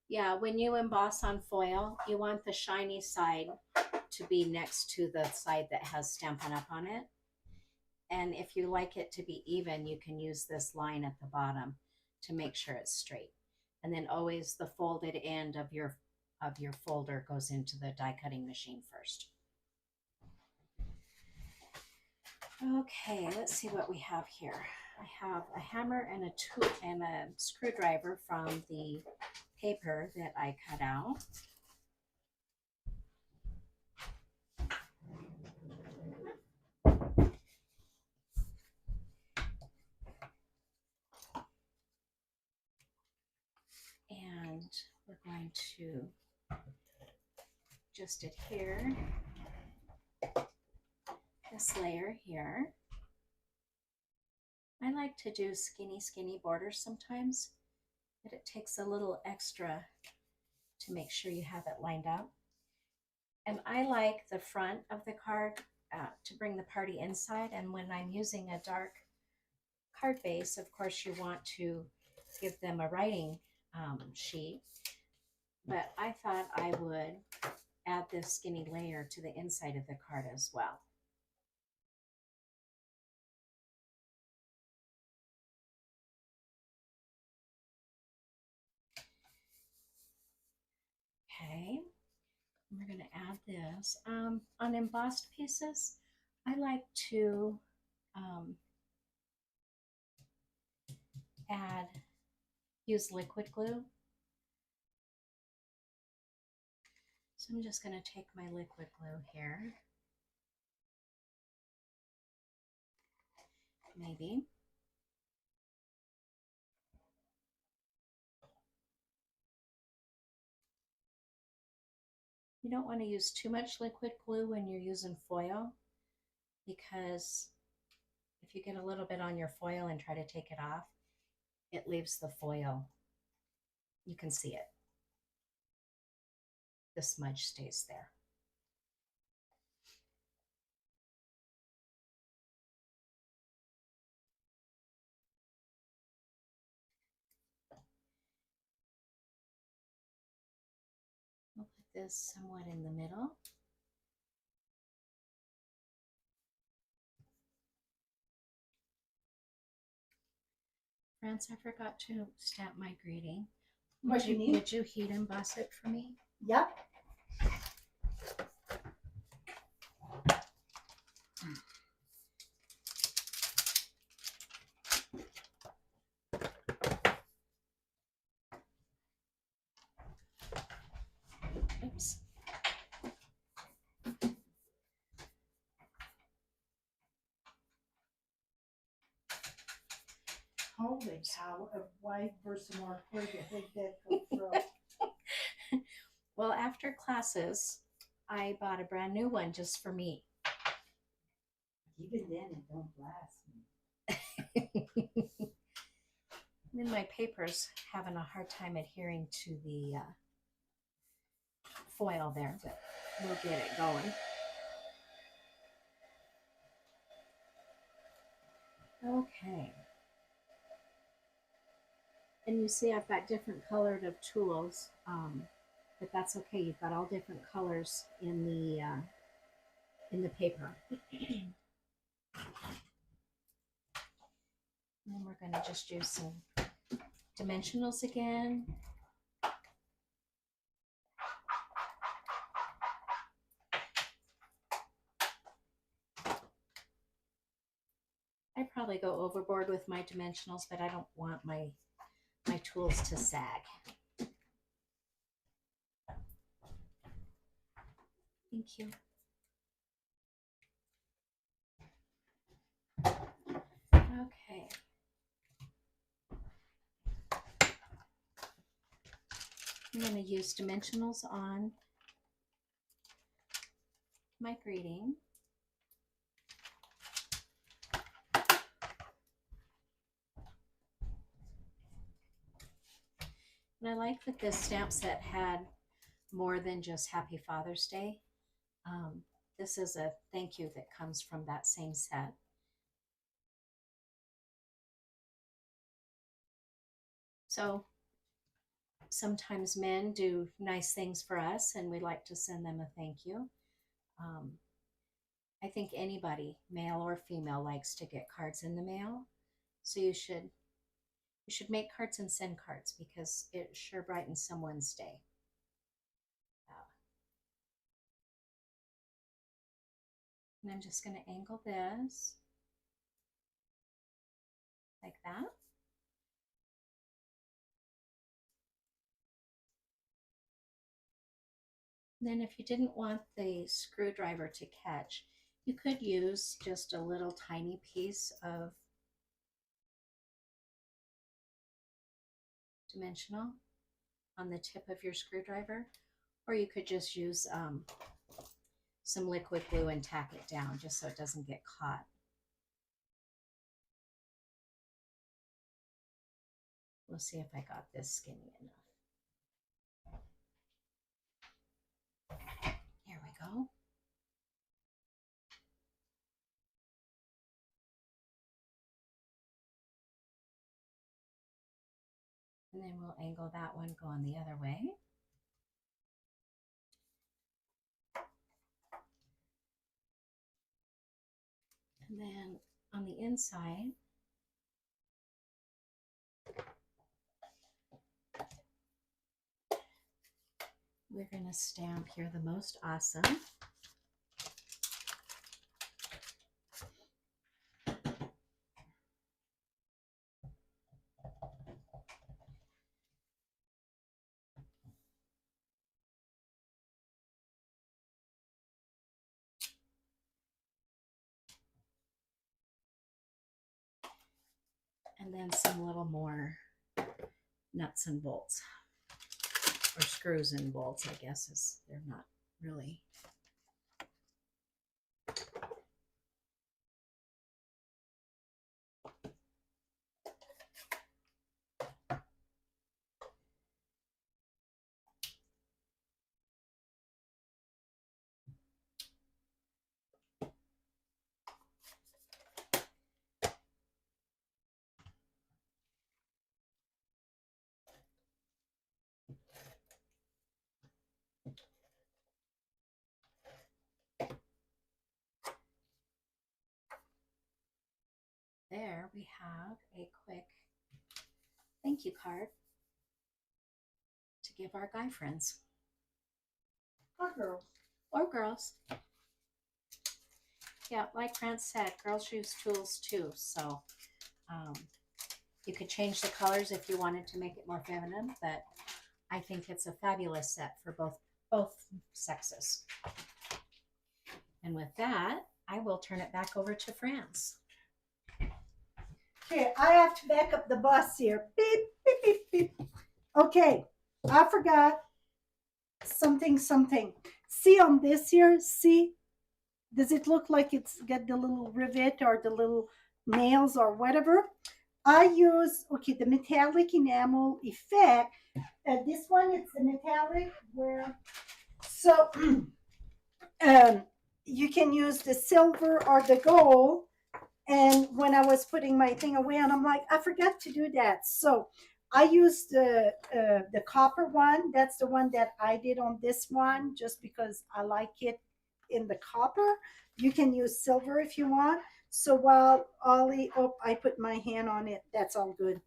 Yeah, when you emboss on foil, you want the shiny side to be next to the side that has Stampin' Up on it. And if you like it to be even, you can use this line at the bottom to make sure it's straight. And then always the folded end of your folder goes into the die cutting machine first. Okay, let's see what we have here. I have a hammer and a tool and a screwdriver from the paper that I cut out. And we're going to just adhere this layer here. I like to do skinny borders sometimes, but it takes a little extra to make sure you have it lined up. And I like the front of the card to bring the party inside. And when I'm using a dark card base, of course, you want to give them a writing sheet. But I thought I would add this skinny layer to the inside of the card as well. Okay, we're going to add this. On embossed pieces, I like to use liquid glue. So I'm just going to take my liquid glue here. Maybe. You don't want to use too much liquid glue when you're using foil, because if you get a little bit on your foil and try to take it off, it leaves the foil. You can see it. The smudge stays there. We'll put this somewhat in the middle. France, I forgot to stamp my greeting. What you need? Would you heat emboss it for me? Yep. Oops. Holy cow, a white Versamar, where the heck that come from? Well, after classes, I bought a brand new one just for me. Even then, it don't last me. Then my paper's having a hard time adhering to the foil there, but we'll get it going. Okay. And you see I've got different colored of tools, but that's okay. You've got all different colors in the paper. And then we're going to just use some dimensionals again. I probably go overboard with my dimensionals, but I don't want my tools to sag. Thank you. Okay. I'm going to use dimensionals on my greeting. And I like that this stamp set had more than just Happy Father's Day. This is a thank you that comes from that same set. So sometimes men do nice things for us and we like to send them a thank you. I think anybody, male or female, likes to get cards in the mail. So you should make cards and send cards because it sure brightens someone's day. And I'm just going to angle this like that. And then if you didn't want the screwdriver to catch, you could use just a little tiny piece of dimensional on the tip of your screwdriver, or you could just use some liquid glue and tack it down just so it doesn't get caught. We'll see if I got this skinny enough. Here we go. And then we'll angle that one going the other way. And then on the inside, we're going to stamp here the most awesome. And then some little more nuts and bolts, or screws and bolts, I guess, is they're not really. There we have a quick thank you card. give our guy friends Or girls. or girls. Yeah, like France said, girls use tools too. So you could change the colors if you wanted to make it more feminine, but I think it's a fabulous set for both sexes. And with that, I will turn it back over to France. Okay, I have to back up the bus here. Beep, beep, beep, beep. Okay, I forgot something. See on this here, see? Does it look like it's got the little rivet or the little nails or whatever? I use, okay, the metallic enamel effect. This one, it's the metallic where, so you can use the silver or the gold. And when I was putting my thing away, and I'm like, I forgot to do that. So I used the copper one. That's the one that I did on this one, just because I like it in the copper. You can use silver if you want. So while Ollie, oh, I put my hand on it. That's all good.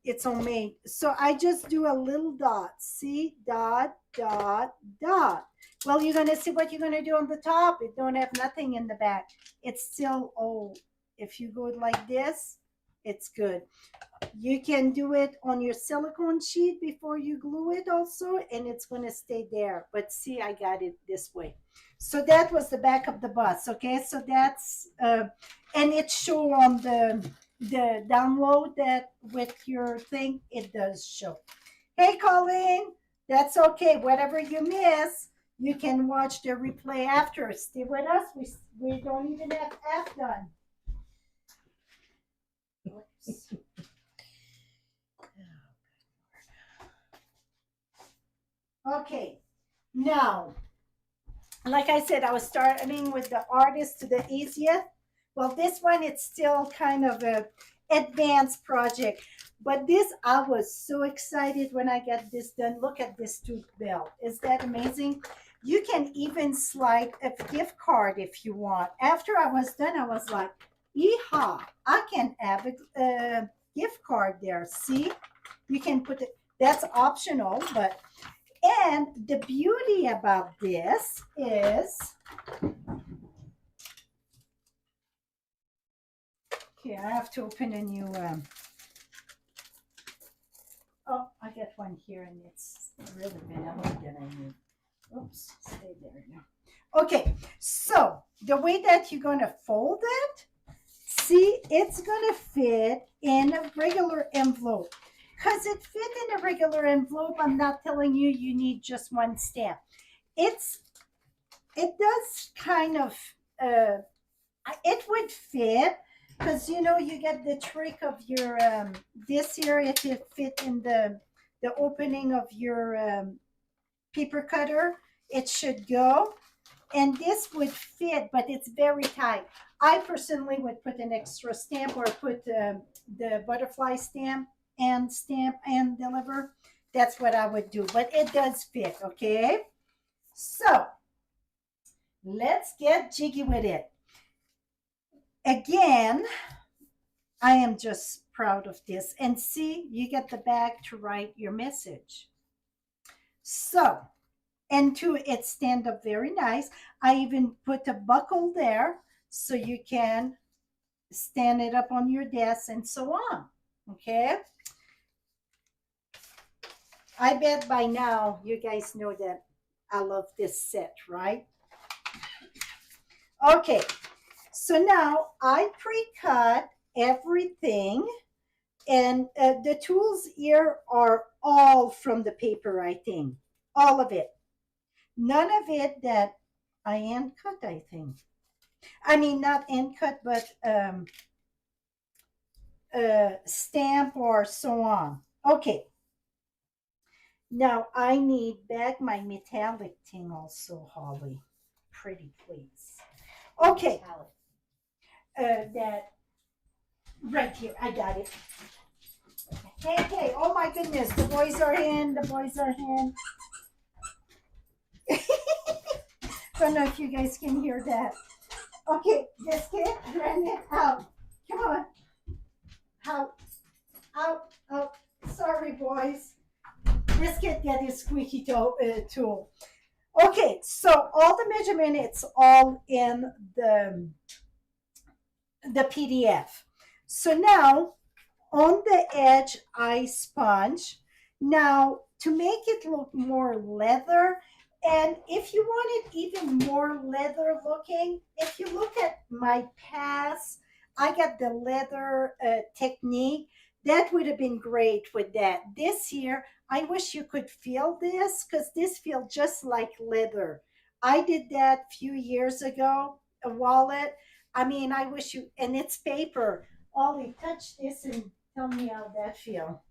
It's homemade. So I just do a little dot. See, dot, dot, dot. Well, you're gonna see what you're gonna do on the top. It don't have nothing in the back. It's still, oh, if you go like this, it's good. You can do it on your silicone sheet before you glue it also, and it's gonna stay there. But see, I got it this way. So that was the back of the bus. Okay, so that's and it show on the download that with your thing, it does show. Hey, Colleen, that's okay. Whatever you miss, you can watch the replay after. Stay with us. We don't even have half done. Oops. Okay, now, like I said, I was starting with the artist to the easiest. Well, this one, it's still kind of a advanced project. But this, I was so excited when I got this done. Look at this tooth belt. Is that amazing? You can even slide a gift card if you want. After I was done, I was like, yeehaw, I can have a gift card there. See, you can put it, that's optional, but, and the beauty about this is, okay, I have to open a new, oh, I got one here and it's really vanilla that I need. Oops, stay there now. Okay, so the way that you're going to fold it, see, it's going to fit in a regular envelope. Because it fit in a regular envelope, I'm not telling you you need just one stamp. It does kind of, it would fit, because you know you get the trick of your, this here, it will fit in the opening of your paper cutter. It should go. And this would fit, but it's very tight. I personally would put an extra stamp or put the butterfly stamp and deliver. That's what I would do, but it does fit, okay? So let's get jiggy with it. Again, I am just proud of this. And see, you get the back to write your message. So, and to it stand up very nice. I even put a buckle there so you can stand it up on your desk and so on. Okay. I bet by now you guys know that I love this set, right? Okay. So now I pre-cut everything, and the tools here are all from the paper, I think. All of it. None of it that I hand cut, I think. I mean, not hand cut, but stamp or so on. Okay. Now I need back my metallic thing also, Holly. Pretty please. Okay. That right here. I got it. Hey, oh my goodness. The boys are in. The boys are in. Don't know if you guys can hear that. Okay, this kid ran it out. Come on. Out. Sorry, boys. This kid get his squeaky tool. Okay, so all the measurement, it's all in the PDF. So now on the edge, I sponge. Now, to make it look more leather, and if you want it even more leather looking, if you look at my past, I got the leather technique. That would have been great with that. This year, I wish you could feel this because this feels just like leather. I did that a few years ago, a wallet. I mean, I wish you, and it's paper. Ollie, touch this and tell me how that feel.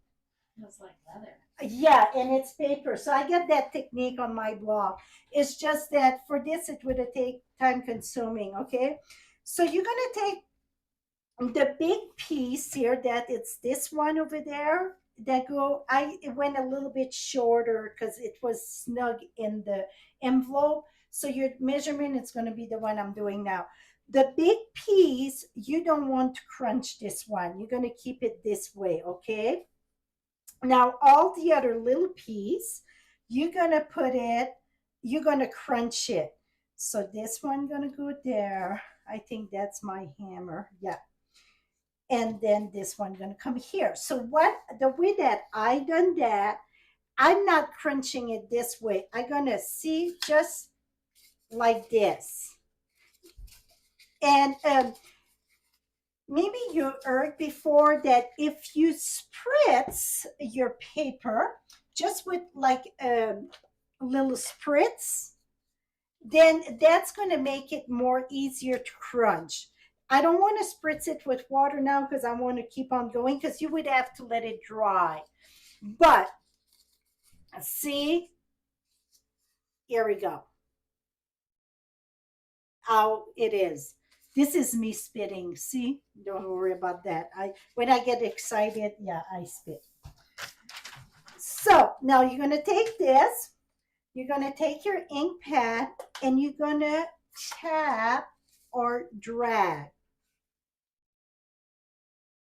Feels like leather. Yeah, and it's paper. So I get that technique on my blog. It's just that for this, it would have take time consuming. Okay. So you're going to take the big piece here that it's this one over there that go, it went a little bit shorter because it was snug in the envelope. So your measurement is going to be the one I'm doing now. The big piece, you don't want to crunch this one. You're going to keep it this way, okay? Now, all the other little piece, you're going to put it, you're going to crunch it. So this one going to go there. I think that's my hammer. Yeah. And then this one going to come here. So what, the way that I done that, I'm not crunching it this way. I'm going to see just like this. And maybe you heard before that if you spritz your paper just with like a little spritz, then that's going to make it more easier to crunch. I don't want to spritz it with water now because I want to keep on going because you would have to let it dry. But see, here we go. How it is. This is me spitting. See, don't worry about that. When I get excited, yeah, I spit. So now you're going to take this. You're going to take your ink pad and you're going to tap or drag.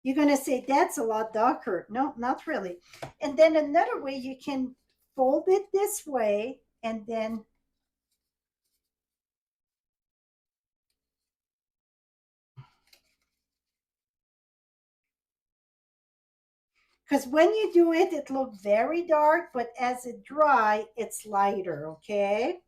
You're going to say, that's a lot darker. No, not really. And then another way, you can fold it this way and then because when you do it, it looks very dark, but as it dry, it's lighter, okay?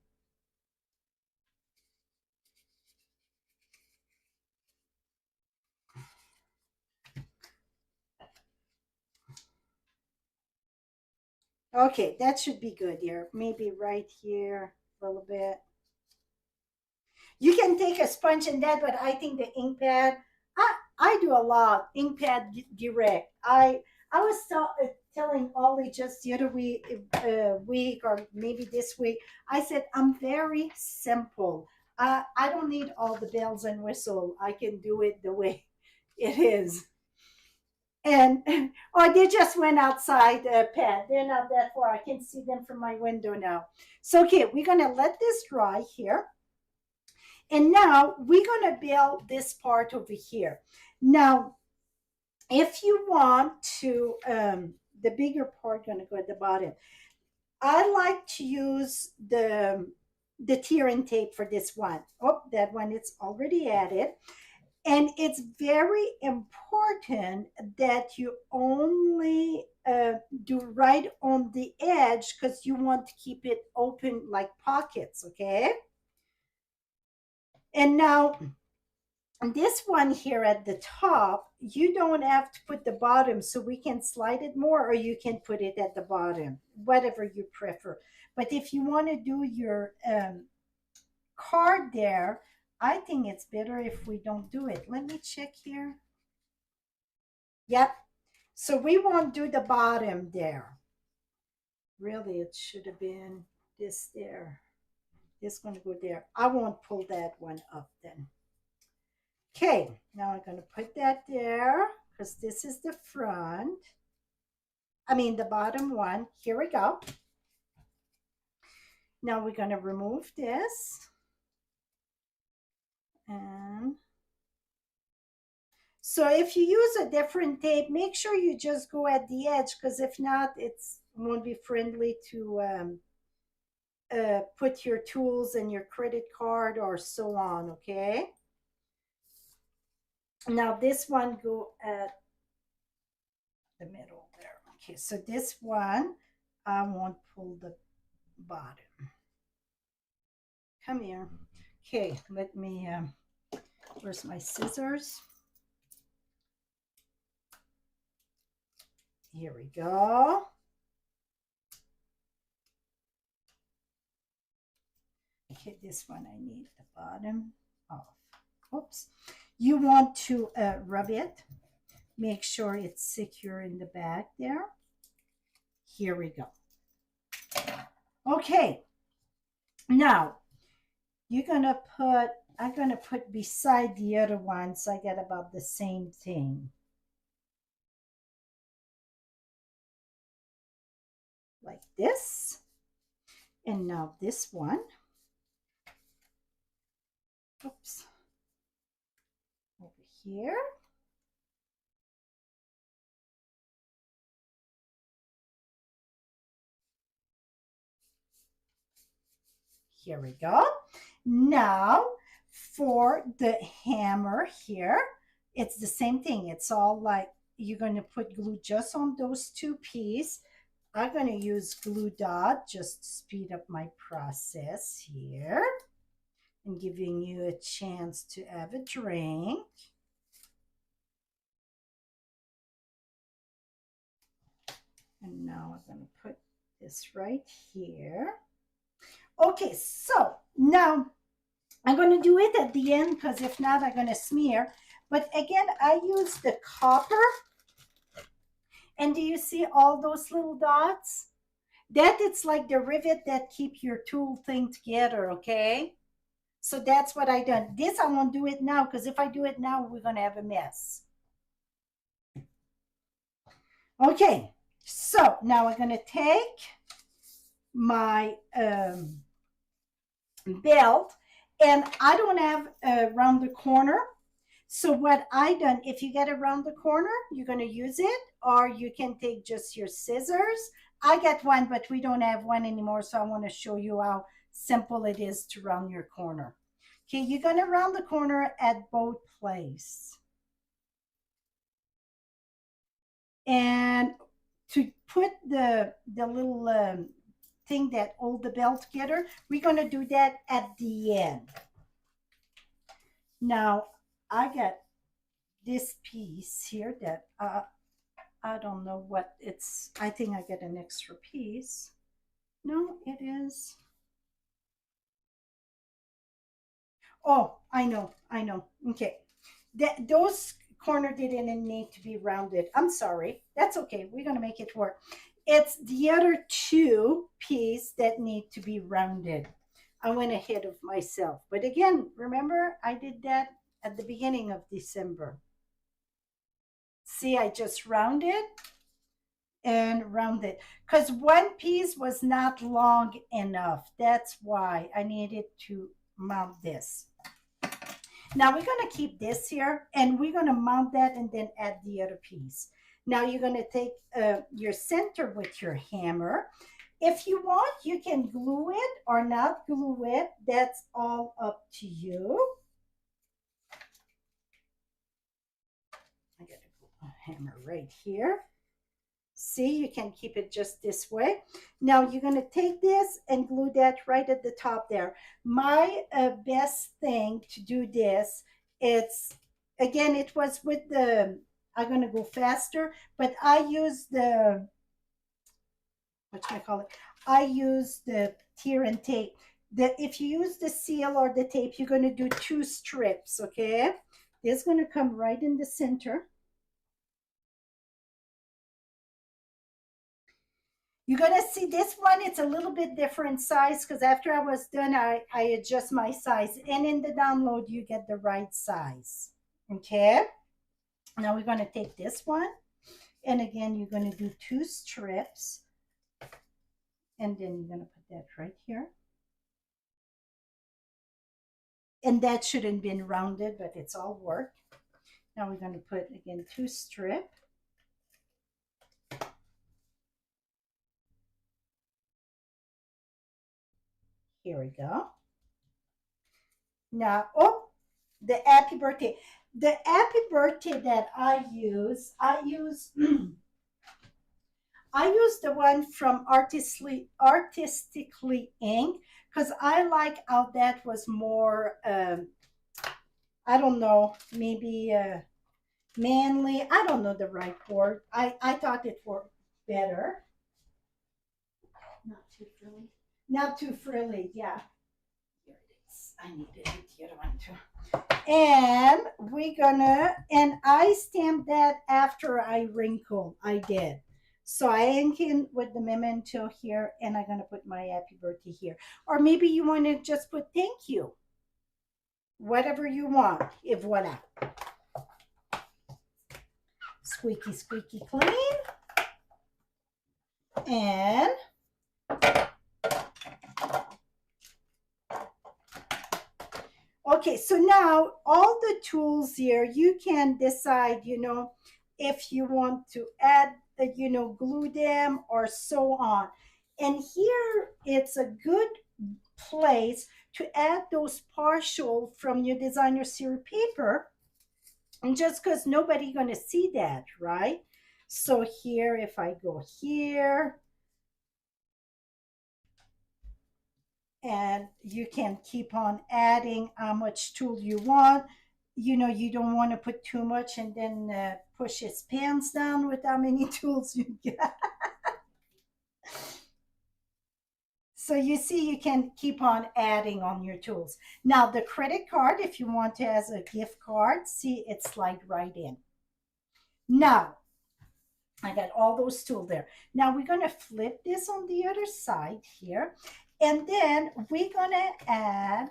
Okay, that should be good here. Maybe right here a little bit. You can take a sponge and that, but I think the ink pad, I do a lot, ink pad direct. I was telling Ollie just the other week or maybe this week, I said, I'm very simple. I don't need all the bells and whistle. I can do it the way it is. And oh, they just went outside, Pat. They're not that far. I can see them from my window now. So okay, we're gonna let this dry here. And now we're gonna build this part over here. Now, if you want to, the bigger part gonna go at the bottom. I like to use the tearing tape for this one. Oh, that one it's already added. And it's very important that you only do right on the edge because you want to keep it open like pockets, okay? And now this one here at the top, you don't have to put the bottom, so we can slide it more or you can put it at the bottom, whatever you prefer. But if you want to do your card there, I think it's better if we don't do it. Let me check here. Yep. So we won't do the bottom there. Really, it should have been this there. This going to go there. I won't pull that one up then. Okay, now I'm going to put that there because this is the front. I mean the bottom one. Here we go. Now we're going to remove this. And so if you use a different tape, make sure you just go at the edge because if not, it's won't be friendly to put your tools and your credit card or so on. Okay. Now this one go at the middle there. Okay, so this one I won't pull the bottom. Come here. Okay, let me. Where's my scissors? Here we go. Okay, this one I need the bottom off. Oops. You want to rub it. Make sure it's secure in the back there. Here we go. Okay. Now, you're going to put, I'm going to put beside the other one so I get about the same thing. Like this. And now this one. Oops. Over here. Here we go. Now for the hammer here, it's the same thing. It's all like you're going to put glue just on those two pieces. I'm going to use glue dot just to speed up my process here and giving you a chance to have a drink. And now I'm going to put this right here. Okay, so now I'm going to do it at the end because if not, I'm going to smear. But again, I use the copper. And do you see all those little dots? That it's like the rivet that keep your tool thing together, okay? So that's what I done. This I won't do it now because if I do it now, we're going to have a mess. Okay, so now I'm going to take my belt, and I don't have around the corner. So what I done, if you get around the corner, you're going to use it, or you can take just your scissors. I got one, but we don't have one anymore, so I want to show you how simple it is to round your corner. Okay, you're going to round the corner at both places. And to put the little thing that hold the belt together, we're going to do that at the end. Now, I got this piece here that I don't know what it's. I think I get an extra piece. No, it is. Oh, I know. Okay. Those corner didn't need to be rounded. I'm sorry. That's okay. We're going to make it work. It's the other two pieces that need to be rounded. I went ahead of myself. But again, remember, I did that at the beginning of December. See, I just rounded and rounded because one piece was not long enough. That's why I needed to mount this. Now we're going to keep this here and we're going to mount that and then add the other piece. Now you're going to take your center with your hammer. If you want, you can glue it or not glue it. That's all up to you. I got a hammer right here. See, you can keep it just this way. Now you're going to take this and glue that right at the top there. My best thing to do this, it's, again, it was with the, I'm going to go faster, but I use the, what should I call it? I use the tear and tape. If you use the seal or the tape, you're going to do two strips, okay? It's going to come right in the center. You're going to see this one, it's a little bit different size because after I was done, I adjust my size. And in the download, you get the right size. Okay. Now we're going to take this one. And again, you're going to do two strips. And then you're going to put that right here. And that shouldn't have been rounded, but it's all work. Now we're going to put, again, two strips. Here we go. Now, oh, the happy birthday. The happy birthday that I use, I use the one from Artistically Ink because I like how that was more, I don't know, maybe manly. I don't know the right word. I thought it worked better. Not too frilly. Not too frilly, yeah. Here it is. I need to hit the other one too. And and I stamped that after I wrinkled. I did. So I ink in with the memento here, and I'm gonna put my happy birthday here. Or maybe you want to just put thank you. Whatever you want. Et voila. Squeaky, squeaky clean. And okay, so now all the tools here, you can decide, if you want to add, glue them or so on. And here it's a good place to add those partial from your designer series paper. And just because nobody going to see that, right? So here, if I go here, and you can keep on adding how much tool you want. You don't want to put too much and then push his pants down with how many tools you get. So you see, you can keep on adding on your tools. Now the credit card, if you want to as a gift card, see, it slide right in. Now, I got all those tools there. Now we're going to flip this on the other side here. And then we're going to add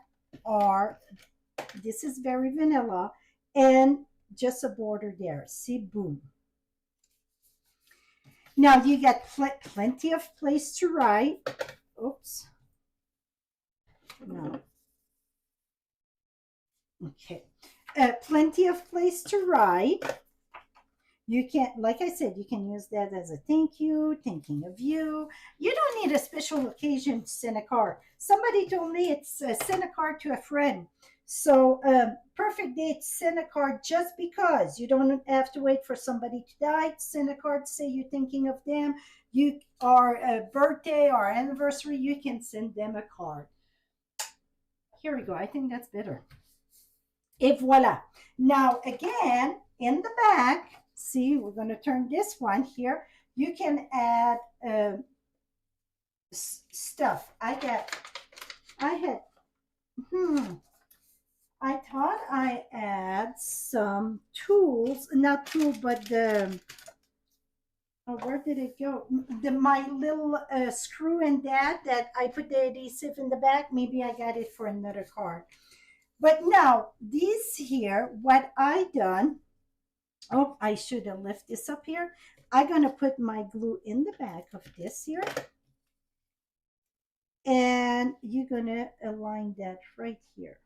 this is very vanilla, and just a border there. See, boom. Now you got plenty of place to write. Oops. No. Okay. Plenty of place to write. You can, like I said, you can use that as a thank you, thinking of you. You don't need a special occasion to send a card. Somebody told me it's send a card to a friend. So perfect day to send a card just because. You don't have to wait for somebody to die to send a card, say you're thinking of them. You are a birthday or anniversary, you can send them a card. Here we go. I think that's better. Et voila. Now again, in the back, see, we're going to turn this one here. You can add stuff. I thought I add some tools, not tool, but where did it go? My little screw and that I put the adhesive in the back. Maybe I got it for another card. But now, these here, what I done, oh, I should have left this up here. I'm going to put my glue in the back of this here. And you're going to align that right here.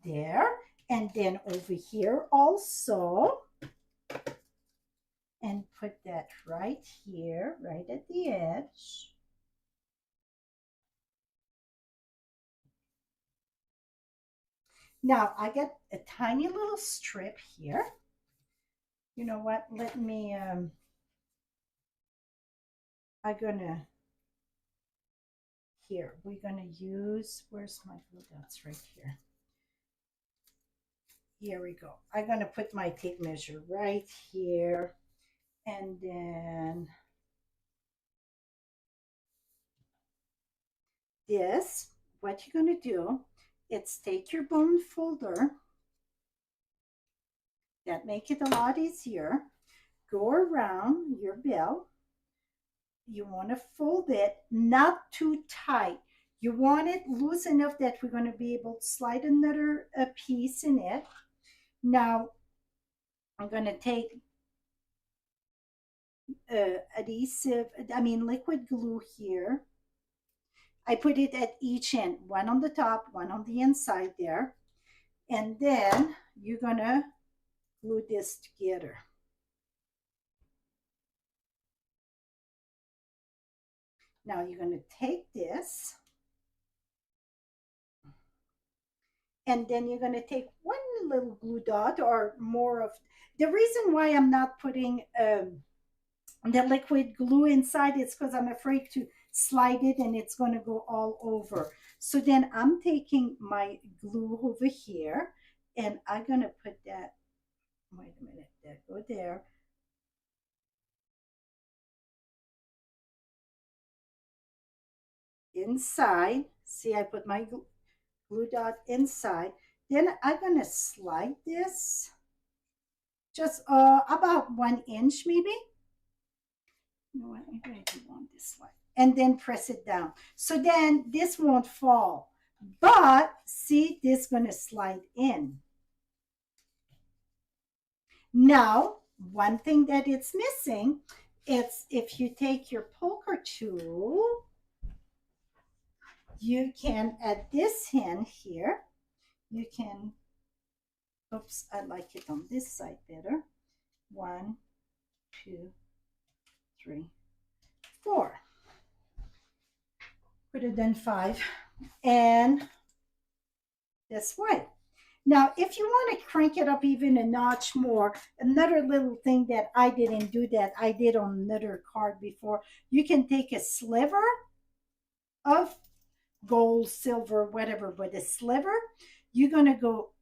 There. And then over here also. And put that right here, right at the edge. Now I get a tiny little strip here. You know what? Let me, I'm gonna, here, we're gonna use, where's my glue dots? Right here. Here we go. I'm gonna put my tape measure right here. And then this, what you're gonna do, it's take your bone folder. That make it a lot easier. Go around your bill. You want to fold it not too tight. You want it loose enough that we're going to be able to slide another piece in it. Now, I'm going to take liquid glue here. I put it at each end, one on the top, one on the inside there. And then you're going to glue this together. Now you're going to take this, and then you're going to take one little glue dot or more of. The reason why I'm not putting the liquid glue inside is because I'm afraid to slide it and it's going to go all over. So then I'm taking my glue over here, and I'm going to put that, wait a minute, that go there. Inside, see, I put my glue dot inside. Then I'm going to slide this just about 1 inch maybe. You know what, maybe I do want this slide. And then press it down. So then this won't fall. But see, this is going to slide in. Now, one thing that it's missing, it's if you take your poker tool, you can, at this hand here, you can, oops, I like it on this side better. 1, 2, 3, 4. Put it in 5, and that's white. Now, if you want to crank it up even a notch more, another little thing that I didn't do that I did on another card before, you can take a sliver of gold, silver, whatever, but a sliver, you're going to go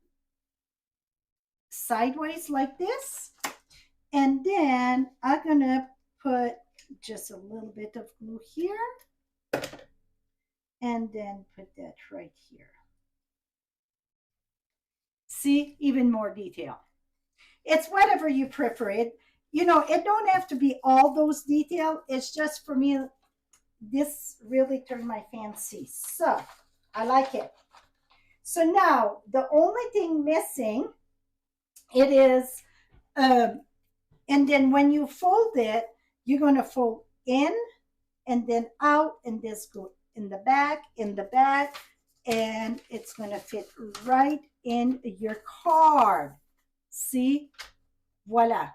sideways like this, and then I'm going to put just a little bit of glue here, and then put that right here. See, even more detail. It's whatever you prefer. It, you know, it don't have to be all those detail. It's just, for me, this really turned my fancy. So I like it. So now the only thing missing, it is, and then when you fold it, you're going to fold in and then out, and this go in the back, and it's going to fit right in your card. See, voila.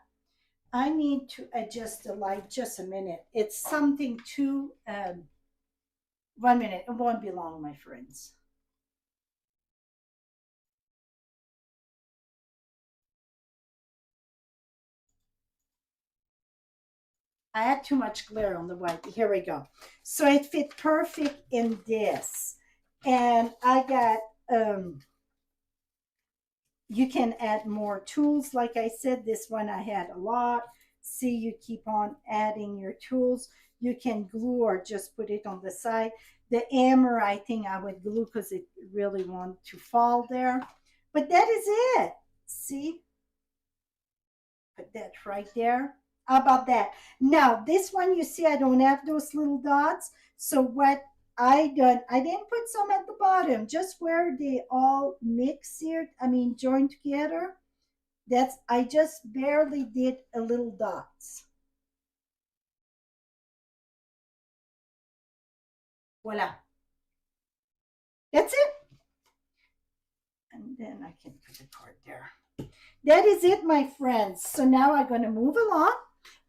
I need to adjust the light just a minute. It's something to 1 minute. It won't be long, my friends. I had too much glare on the white. Here we go. So it fit perfect in this. And I got, you can add more tools. Like I said, this one I had a lot. See, you keep on adding your tools. You can glue or just put it on the side. The hammer, I think I would glue because it really wants to fall there. But that is it. See? Put that right there. How about that? Now, this one, you see, I don't have those little dots. So what I done, I didn't put some at the bottom, just where they all mix here, I mean, join together. That's, I just barely did a little dots. Voila. That's it. And then I can put the card there. That is it, my friends. So now I'm going to move along,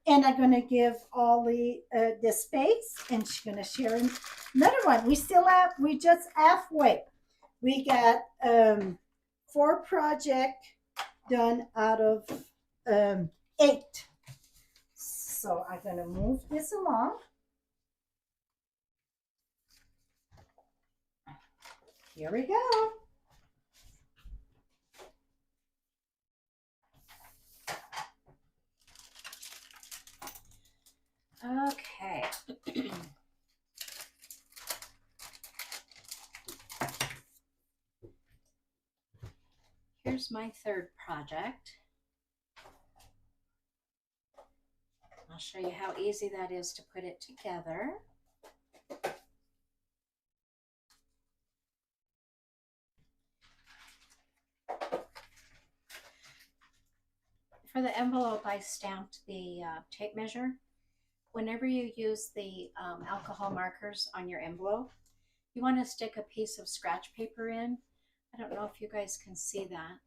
and I'm going to give Ollie the space, and she's going to share another one. We still have, we just halfway. We got 4 projects done out of 8. So I'm going to move this along. Here we go. Okay. Here's my 3rd project. I'll show you how easy that is to put it together. For the envelope, I stamped the tape measure. Whenever you use the alcohol markers on your envelope, you want to stick a piece of scratch paper in. I don't know if you guys can see that,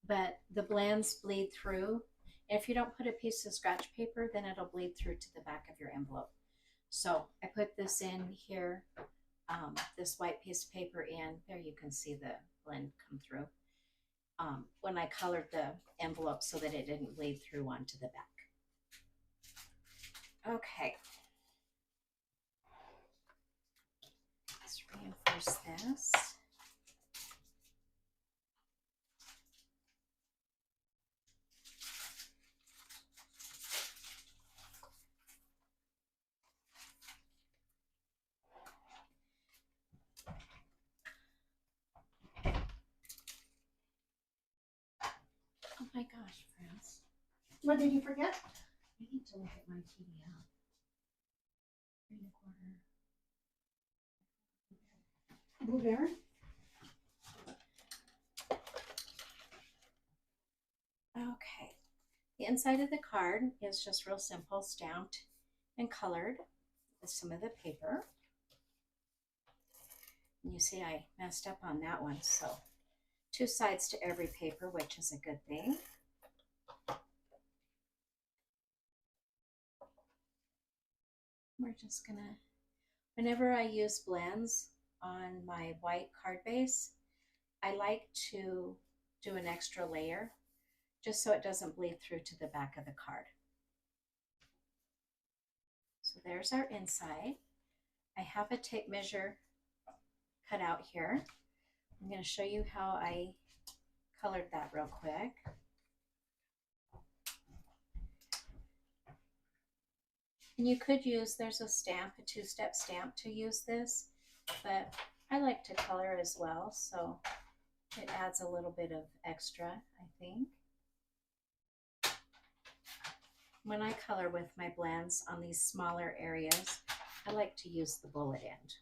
but the blends bleed through. If you don't put a piece of scratch paper, then it'll bleed through to the back of your envelope. So I put this in here, this white piece of paper in. There you can see the blend come through. When I colored the envelope so that it didn't bleed through onto the back. Okay. Let's reinforce this. Oh my gosh, friends. What did you forget? I need to look at my TDL. 3 1/4. Blueberry? Okay. The inside of the card is just real simple, stamped and colored with some of the paper. And you see I messed up on that one, so 2 sides to every paper, which is a good thing. We're just gonna, whenever I use blends on my white card base, I like to do an extra layer just so it doesn't bleed through to the back of the card. So there's our inside. I have a tape measure cut out here. I'm going to show you how I colored that real quick. And you could use, there's a stamp, a 2-step stamp to use this, but I like to color as well, so it adds a little bit of extra, I think. When I color with my blends on these smaller areas, I like to use the bullet end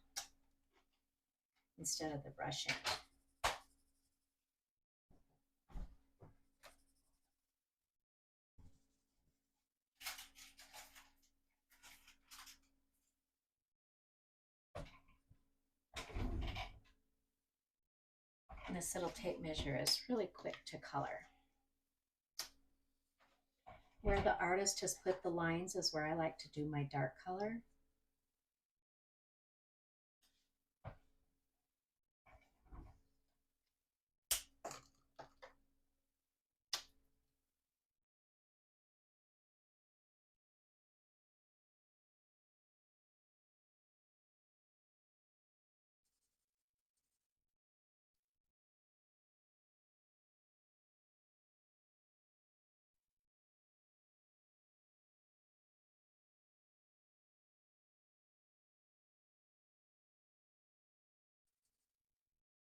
instead of the brush end. And this little tape measure is really quick to color. Where the artist has put the lines is where I like to do my dark color.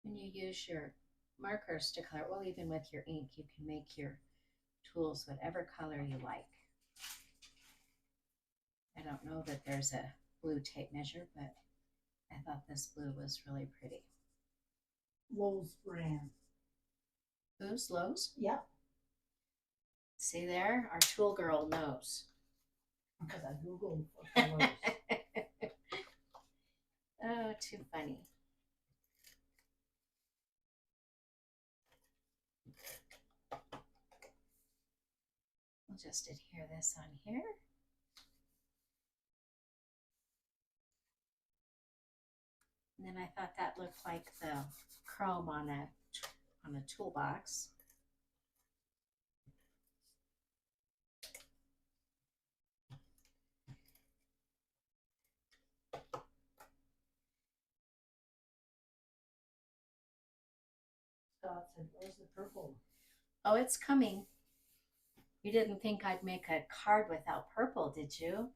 When you use your markers to color, well, even with your ink, you can make your tools whatever color you like. I don't know that there's a blue tape measure, but I thought this blue was really pretty. Lowe's brand. Who's Lowe's? Yep. See there? Our tool girl knows. Because I Googled for colors. Oh, too funny. We'll just adhere this on here. And then I thought that looked like the chrome on a toolbox. Scott said, "Where's the purple?" Oh, it's coming. You didn't think I'd make a card without purple, did you?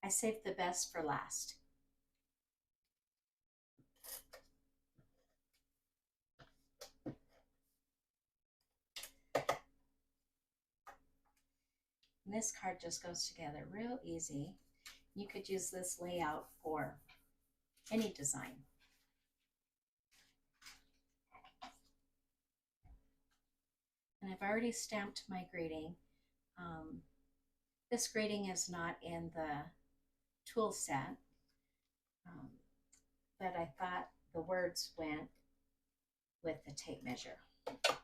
I saved the best for last. And this card just goes together real easy. You could use this layout for any design. And I've already stamped my greeting. This greeting is not in the tool set, but I thought the words went with the tape measure.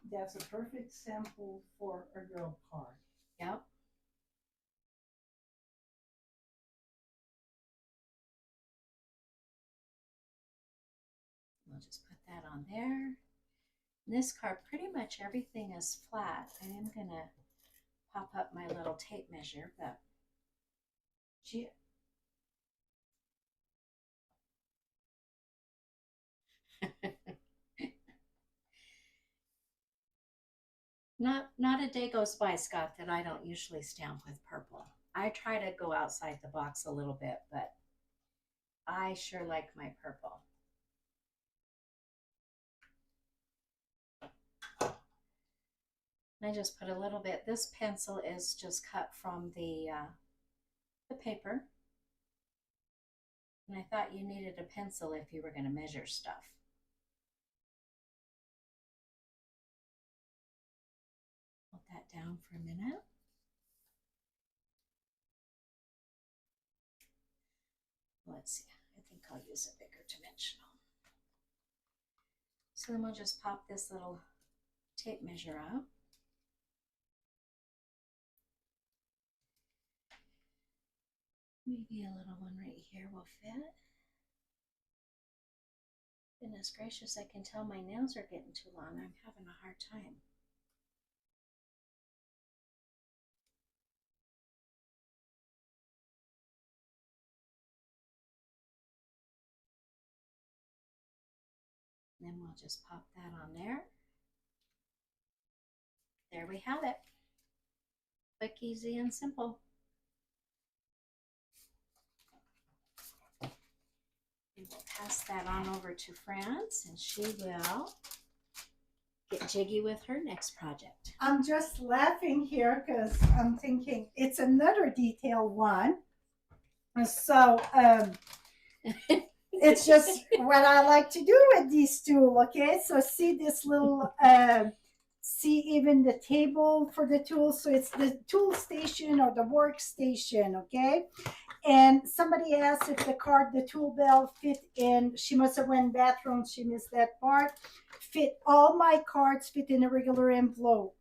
That's a perfect sample for a girl card. Yep. We'll just put that on there. This card, pretty much everything is flat. I am going to pop up my little tape measure, but not a day goes by, Scott, that I don't usually stamp with purple. I try to go outside the box a little bit, but I sure like my purple. I just put a little bit. This pencil is just cut from the paper. And I thought you needed a pencil if you were going to measure stuff. Put that down for a minute. Let's see. I think I'll use a bigger dimensional. So then we'll just pop this little tape measure out. Maybe a little one right here will fit. Goodness gracious, I can tell my nails are getting too long. I'm having a hard time. Then we'll just pop that on there. There we have it. Quick, easy, and simple. We will pass that on over to France, and she will get jiggy with her next project. I'm just laughing here because I'm thinking it's another detail one. So it's just what I like to do with these tools, okay? So see this little, see even the table for the tools. So it's the tool station or the workstation, okay? And somebody asked if the tool belt fit in. She must have went bathroom. She missed that part. All my cards fit in a regular envelope.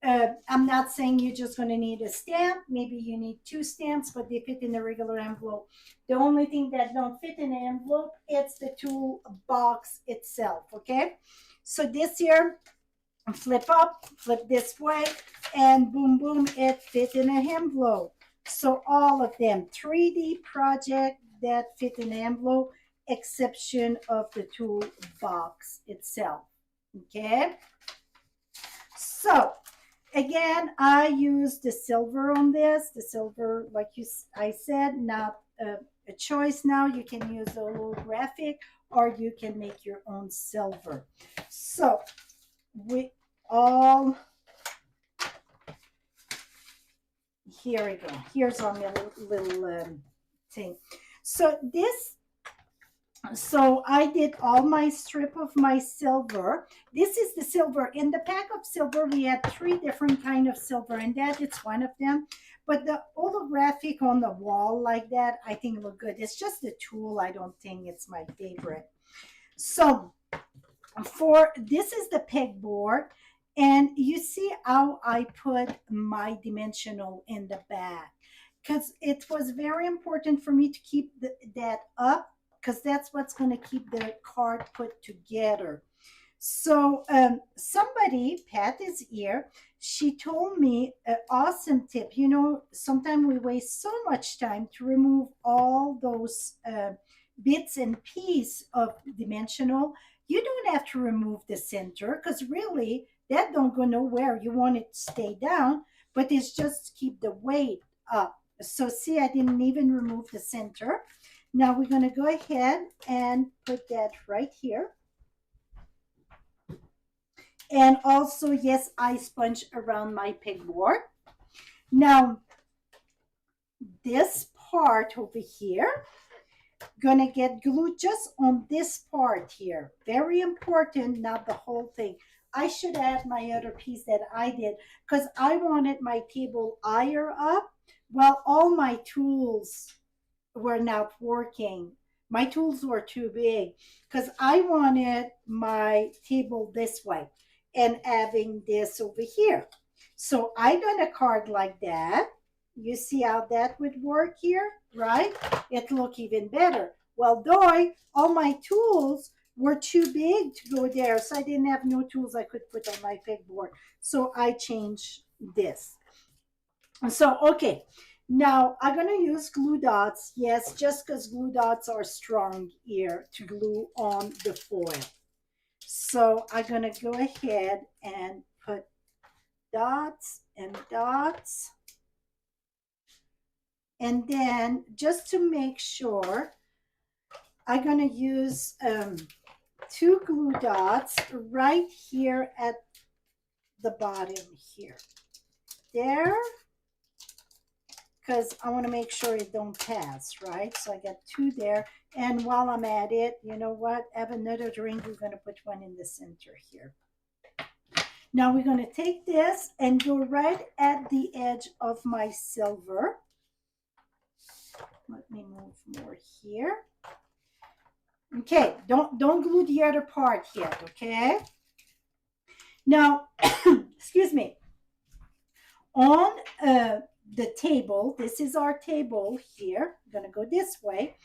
I'm not saying you're just going to need a stamp. Maybe you need 2 stamps, but they fit in a regular envelope. The only thing that don't fit in the envelope, it's the tool box itself, okay? So this here, flip up, flip this way, and boom, boom, it fit in an envelope. So all of them, 3D project that fit in an envelope, exception of the tool box itself, okay? So again, I use the silver on this. The silver, like I said, not a choice now. You can use a holographic or you can make your own silver. So we all, here we go. Here's our little thing. So I did all my strip of my silver. This is the silver. In the pack of silver, we had 3 different kind of silver, and that it's one of them. But the holographic on the wall like that, I think look good. It's just the tool. I don't think it's my favorite. So this is the pegboard, and you see how I put my dimensional in the back, because it was very important for me to keep that up, because that's what's going to keep the card put together. So somebody, Pat is here, she told me an awesome tip. You know, sometimes we waste so much time to remove all those bits and pieces of dimensional. You don't have to remove the center, because really that don't go nowhere. You want it to stay down, but it's just to keep the weight up. So see, I didn't even remove the center. Now we're going to go ahead and put that right here. And also, yes, I sponge around my pegboard. Now, this part over here, gonna get glued just on this part here. Very important, not the whole thing. I should add my other piece that I did, because I wanted my table higher up. Well, all my tools were not working. My tools were too big, because I wanted my table this way and having this over here. So I done a card like that. You see how that would work here, right? It look even better. Well, all my tools were too big to go there. So I didn't have no tools I could put on my pegboard. So I changed this. So, okay. Now I'm going to use glue dots. Yes, just because glue dots are strong here to glue on the foil. So I'm going to go ahead and put dots and dots. And then just to make sure, I'm going to use 2 glue dots right here at the bottom here. There, because I want to make sure it don't pass, right? So I got 2 there. And while I'm at it, you know what? I have another drink. We're going to put one in the center here. Now we're going to take this and go right at the edge of my silver. Let me move more here. Okay, don't glue the other part yet, okay? Now, excuse me. On the table, this is our table here. I'm going to go this way.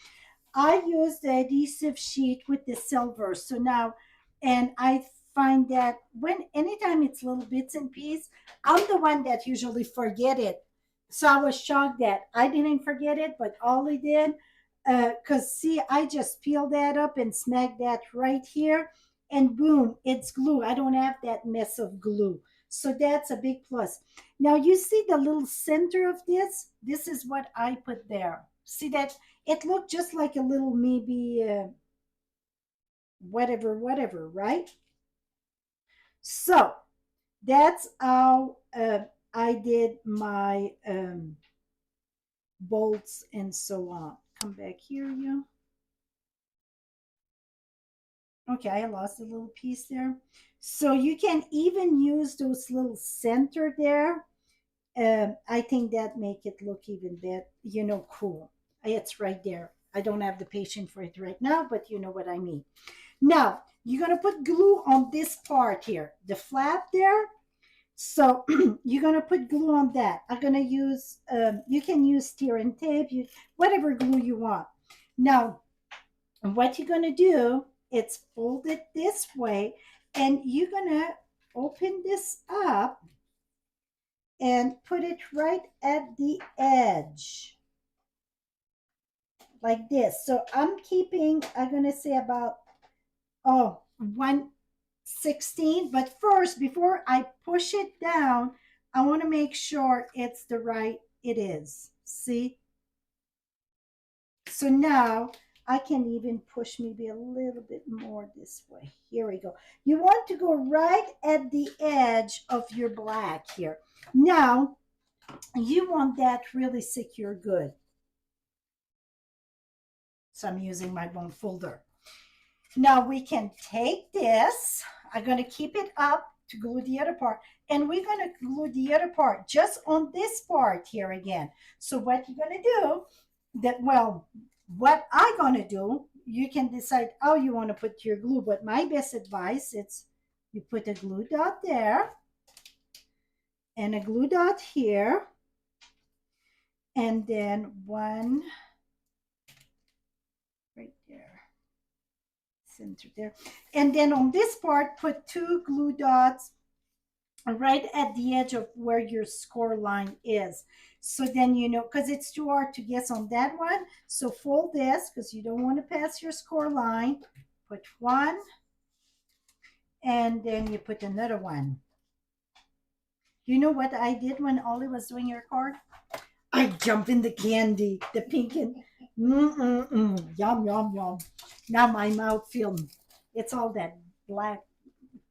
I use the adhesive sheet with the silver. So now, and I find that anytime it's little bits and pieces, I'm the one that usually forget it. So I was shocked that I didn't forget it, but Ollie did. Because see, I just peel that up and smack that right here, and boom, it's glue. I don't have that mess of glue. So that's a big plus. Now you see the little center of this? This is what I put there. See that? It looked just like a little maybe whatever, right? So that's how I did my bolts and so on. Come back here, you. Okay, I lost a little piece there. So you can even use those little center there. I think that make it look even better, cool. It's right there. I don't have the patience for it right now, but you know what I mean. Now, you're going to put glue on this part here, the flap there. So you're going to put glue on that. I'm going to use, you can use tear and tape, whatever glue you want. Now, what you're going to do, it's fold it this way, and you're going to open this up and put it right at the edge like this. So I'm going to say about 1/16. But first, before I push it down, I want to make sure it's it is. See? So now I can even push maybe a little bit more this way. Here we go. You want to go right at the edge of your black here. Now, you want that really secure good. So I'm using my bone folder. Now we can take this. I'm going to keep it up to glue the other part. And we're going to glue the other part just on this part here again. So what you're going to do, what I'm going to do, you can decide how you want to put your glue. But my best advice is you put a glue dot there and a glue dot here. And then one right there, center there. And then on this part, put 2 glue dots right at the edge of where your score line is. So then because it's too hard to guess on that one. So fold this because you don't want to pass your score line. Put one, and then you put another one. You know what I did when Ollie was doing your card? I jump in the candy, the pink and yum, yum, yum. Now my mouth feels, it's all that black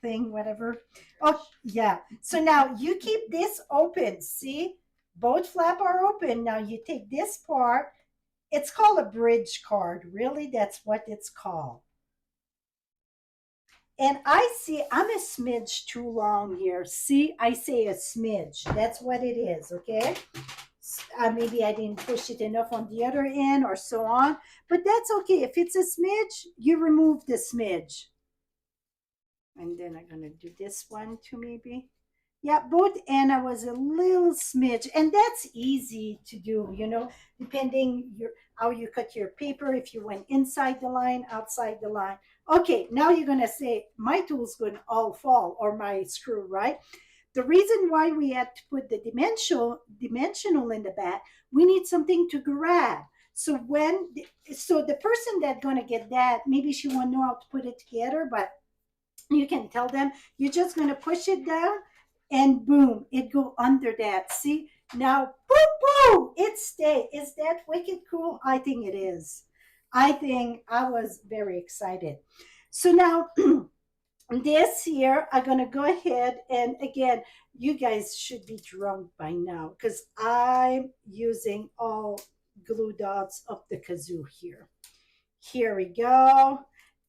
thing, whatever. Oh, yeah. So now you keep this open. See, both flap are open. Now you take this part. It's called a bridge card. Really, that's what it's called. And I see I'm a smidge too long here. See, I say a smidge. That's what it is, okay? Maybe I didn't push it enough on the other end or so on. But that's okay. If it's a smidge, you remove the smidge. And then I'm going to do this one too, maybe. Yeah, both Anna was a little smidge, and that's easy to do, you know, depending your how you cut your paper, if you went inside the line, outside the line. Okay, now you're gonna say my tool's gonna all fall, or my screw, right? The reason why we had to put the dimensional in the back, we need something to grab. So so the person that's gonna get that, maybe she won't know how to put it together, but you can tell them you're just going to push it down and boom, it go under that. See, now boo boo, it stay. Is that wicked cool? I think it is. I think I was very excited. So now this here, I'm going to go ahead and again, you guys should be drunk by now because I'm using all glue dots of the kazoo here. Here we go.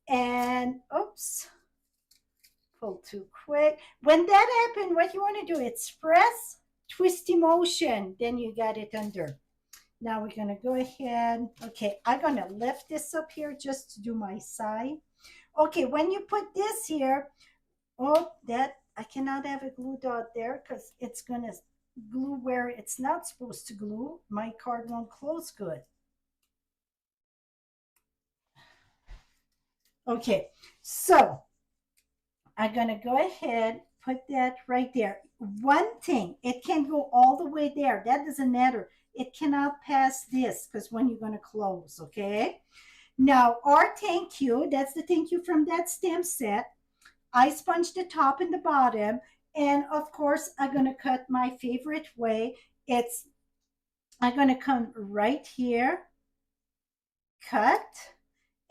And oops, pull too quick. When that happened, what you want to do, it's press, twisty motion, then you got it under. Now we're gonna go ahead. Okay, I'm gonna lift this up here just to do my side. Okay, when you put this here, oh, that I cannot have a glue dot there because it's gonna glue where it's not supposed to glue. My card won't close good. Okay, so I'm going to go ahead, put that right there. One thing, it can go all the way there. That doesn't matter. It cannot pass this because when you're going to close, okay? Now, our thank you, that's the thank you from that stamp set. I sponged the top and the bottom. And of course, I'm going to cut my favorite way. I'm going to come right here, cut,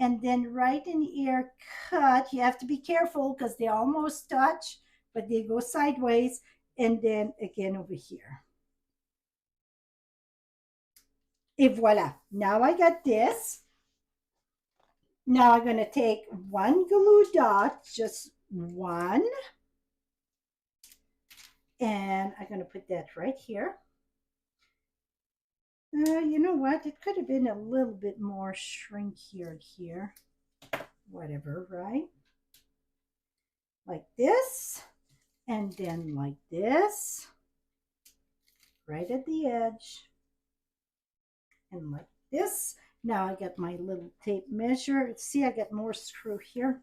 and then right in here, cut. You have to be careful because they almost touch, but they go sideways. And then again over here. Et voila. Now I got this. Now I'm going to take one glue dot, just one. And I'm going to put that right here. You know what? It could have been a little bit more shrink here. Whatever, right? Like this. And then like this. Right at the edge. And like this. Now I got my little tape measure. See, I got more screw here.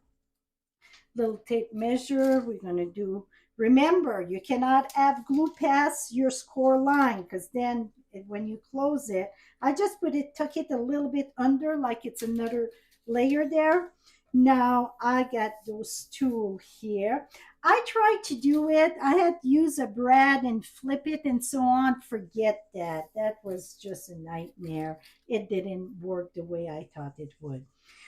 Little tape measure. We're going to do, remember, you cannot have glue past your score line because then when you close it, I just tuck it a little bit under like it's another layer there. Now I got those two here. I tried to do it. I had to use a brad and flip it and so on. Forget that. That was just a nightmare. It didn't work the way I thought it would.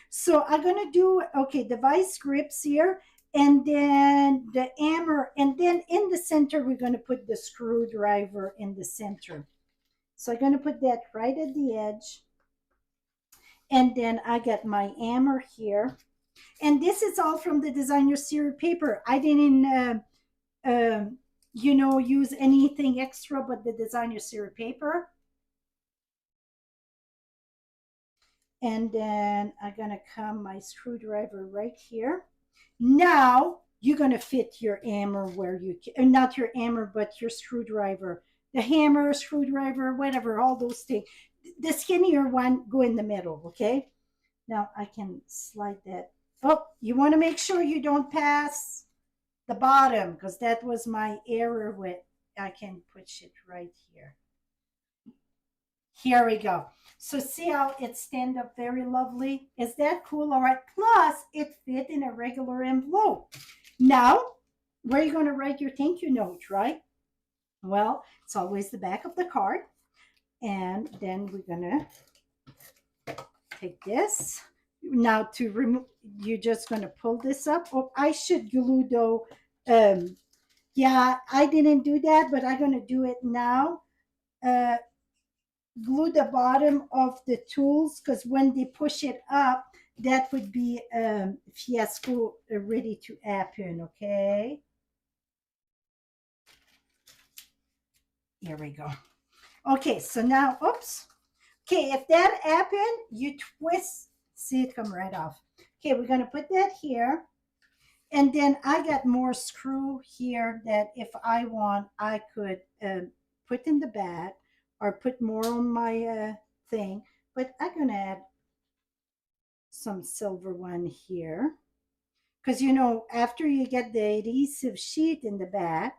So I'm going to do, okay, the vice grips here and then the hammer. And then in the center, we're going to put the screwdriver in the center. So I'm going to put that right at the edge. And then I got my hammer here. And this is all from the designer series paper. I didn't, use anything extra but the designer series paper. And then I'm going to come my screwdriver right here. Now you're going to fit your hammer where you can, not your hammer, but your screwdriver. The hammer, screwdriver, whatever, all those things. The skinnier one, go in the middle, okay? Now I can slide that. Oh, you want to make sure you don't pass the bottom because that was my error with, I can push it right here. Here we go. So see how it stand up very lovely? Is that cool? All right. Plus, it fit in a regular envelope. Now, where are you going to write your thank you note, right? Well, it's always the back of the card. And then we're going to take this. Now to remove, you're just going to pull this up. Oh, I should glue though. Yeah, I didn't do that, but I'm going to do it now. Glue the bottom of the tools because when they push it up, that would be fiasco ready to happen, okay? Here we go. Okay, so now, oops. Okay, if that happened, you twist. See it come right off. Okay, we're going to put that here. And then I got more screw here that if I want, I could put in the back or put more on my thing. But I'm going to add some silver one here. Because, after you get the adhesive sheet in the back,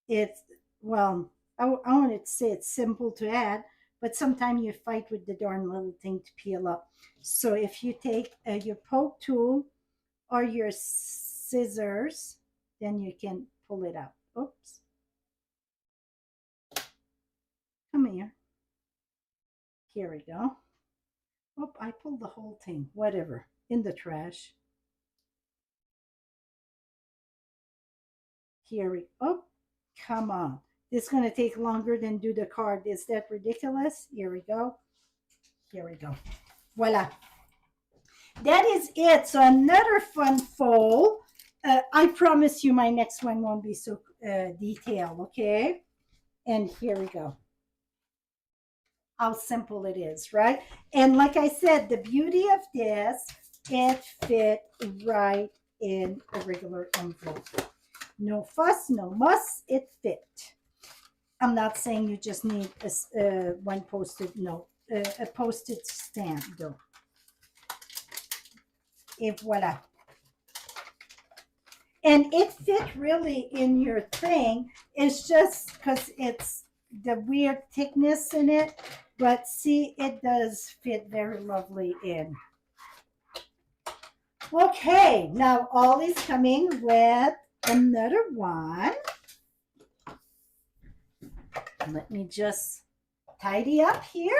it's, well, I want to say it's simple to add, but sometimes you fight with the darn little thing to peel up. So if you take your poke tool or your scissors, then you can pull it out. Oops. Come here. Here we go. Oh, I pulled the whole thing. Whatever. In the trash. Here we oh, come on. This is going to take longer than do the card. Is that ridiculous? Here we go. Here we go. Voila. That is it. So another fun fold. I promise you my next one won't be so detailed, okay? And here we go. How simple it is, right? And like I said, the beauty of this, it fit right in a regular envelope. No fuss, no muss, it fit. I'm not saying you just need one posted note, a posted stamp, though. Et voila. And it fit really in your thing. It's just because it's the weird thickness in it, but see, it does fit very lovely in. Okay, now Ollie's coming with another one. Let me just tidy up here.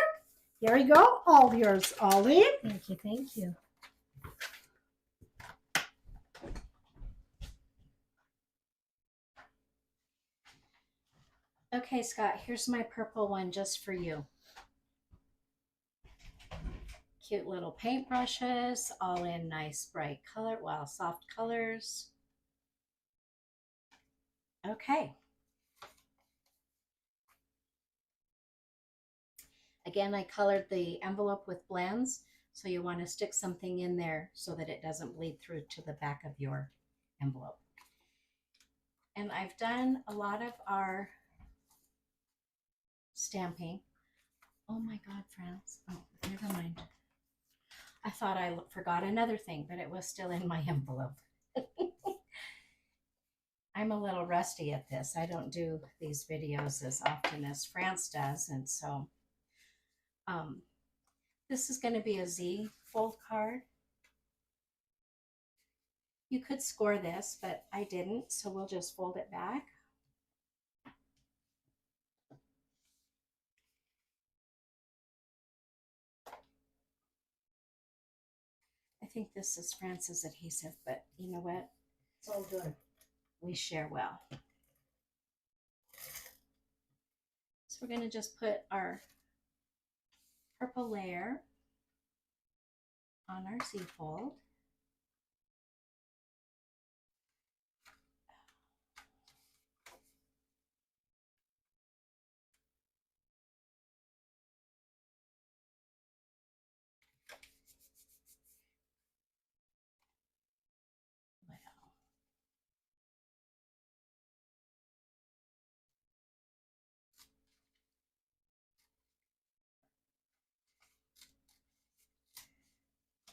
Here we go. All yours, Ollie. Thank you. Thank you. Okay, Scott, here's my purple one just for you. Cute little paintbrushes, all in nice bright color, well, soft colors. Okay. Again, I colored the envelope with blends, so you want to stick something in there so that it doesn't bleed through to the back of your envelope. And I've done a lot of our stamping. Oh my God, France. Oh, never mind. I thought I forgot another thing, but it was still in my envelope. I'm a little rusty at this. I don't do these videos as often as France does, and so this is going to be a Z fold card. You could score this, but I didn't, so we'll just fold it back. I think this is France's adhesive, but you know what? It's all good. We share well. So we're going to just put our purple layer on our Z fold.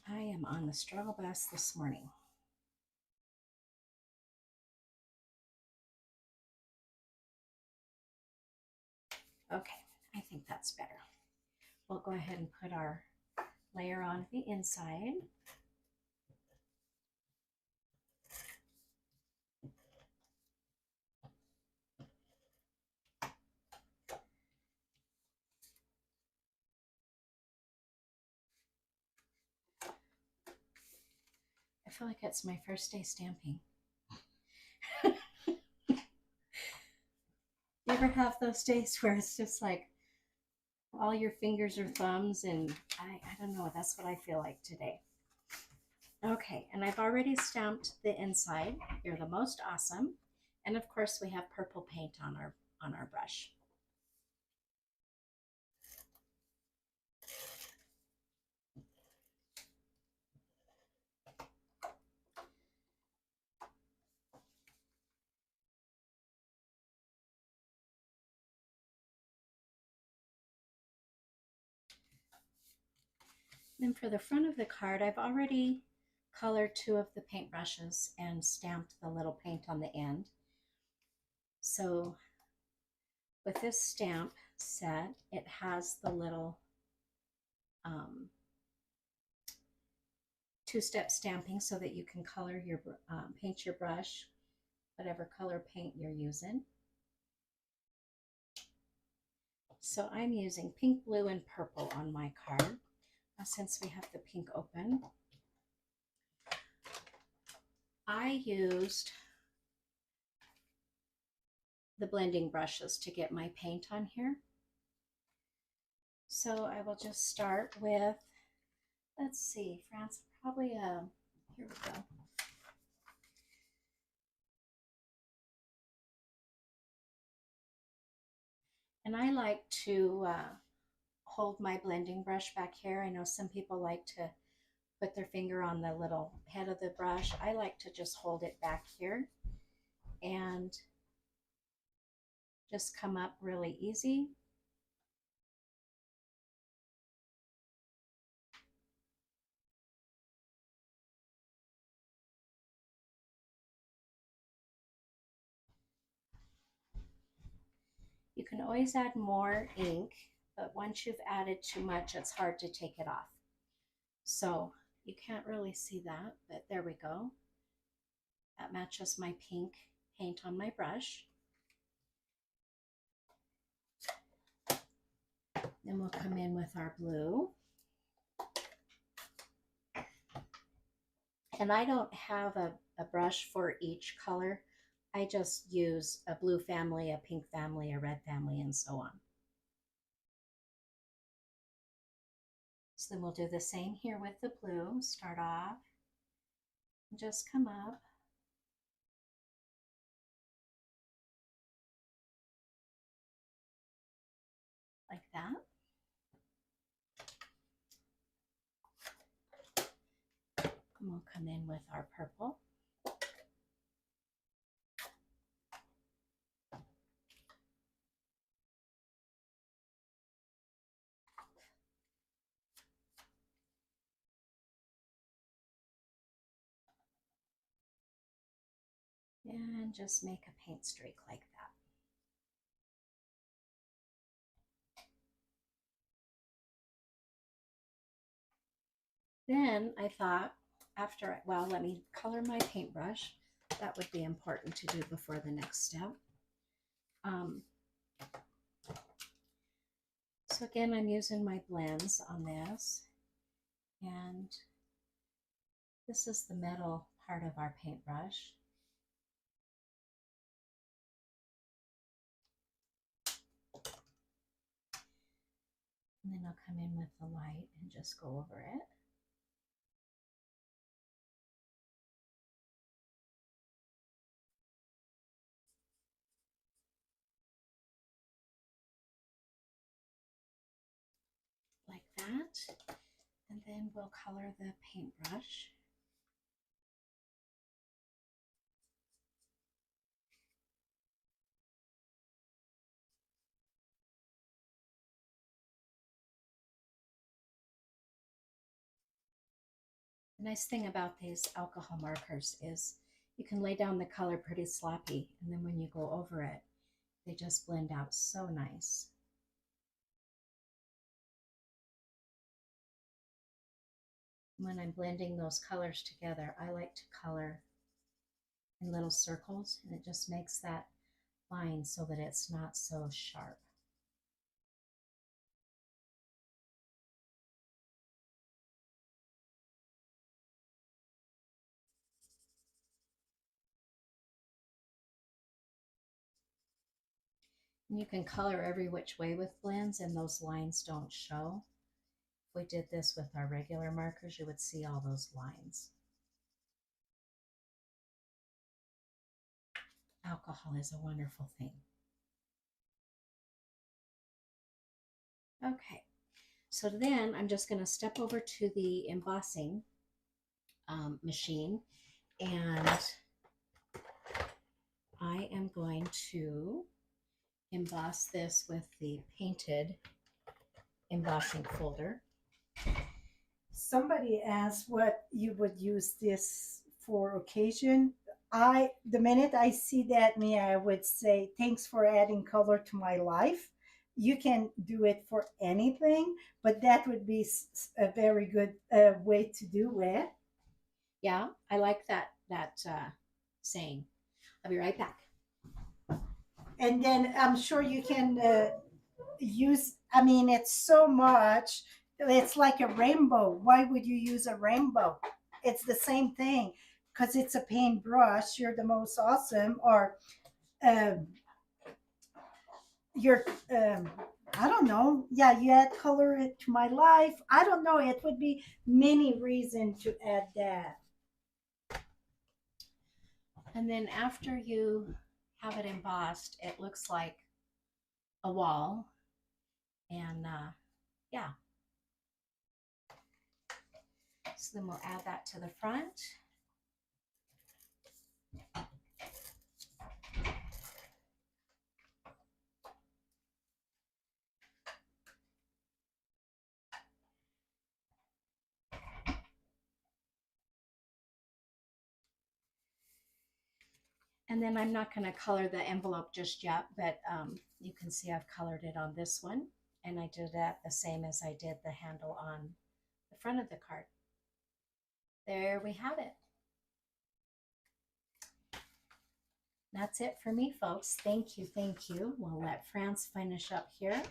I am on the struggle bus this morning. Okay, I think that's better. We'll go ahead and put our layer on the inside. I feel like it's my first day stamping. You ever have those days where it's just like all your fingers are thumbs, and I don't know, that's what I feel like today. Okay, and I've already stamped the inside. You're the most awesome. And of course we have purple paint on our brush. Then for the front of the card, I've already colored 2 of the paintbrushes and stamped the little paint on the end. So with this stamp set, it has the little 2-step stamping so that you can color your paint your brush, whatever color paint you're using. So I'm using pink, blue, and purple on my card. Now, since we have the pink open, I used the blending brushes to get my paint on here. So I will just start with, let's see, France, probably here we go. And I like to hold my blending brush back here. I know some people like to put their finger on the little head of the brush. I like to just hold it back here and just come up really easy. You can always add more ink, but once you've added too much, it's hard to take it off. So you can't really see that, but there we go. That matches my pink paint on my brush. Then we'll come in with our blue. And I don't have a brush for each color. I just use a blue family, a pink family, a red family, and so on. So then we'll do the same here with the blue. Start off and just come up. Like that. And we'll come in with our purple. And just make a paint streak like that. Then I thought, after, well, let me color my paintbrush. That would be important to do before the next step. So again, I'm using my blends on this. And this is the metal part of our paintbrush. And then I'll come in with the light and just go over it. Like that. And then we'll color the paintbrush. The nice thing about these alcohol markers is you can lay down the color pretty sloppy, and then when you go over it, they just blend out so nice. When I'm blending those colors together, I like to color in little circles, and it just makes that line so that it's not so sharp. And you can color every which way with blends, and those lines don't show. If we did this with our regular markers, you would see all those lines. Alcohol is a wonderful thing. Okay, so then I'm just going to step over to the embossing machine, and I am going to emboss this with the painted embossing folder. somebody asked what you would use this for occasion. The minute I see that, me, I would say, thanks for adding color to my life. You can do it for anything, but that would be a very good way to do it. Yeah, I like that saying. I'll be right back. And then I'm sure you can use, I mean, it's so much. It's like a rainbow. Why would you use a rainbow? It's the same thing because it's a paintbrush. You're the most awesome. Or um, you're, I don't know. Yeah, you add color to my life. I don't know. It would be many reasons to add that. And then after you have it embossed, it looks like a wall. And yeah, so then we'll add that to the front. And then I'm not going to color the envelope just yet, but you can see I've colored it on this one. And I did that the same as I did the handle on the front of the card. There we have it. That's it for me, folks. Thank you, thank you. We'll let France finish up here.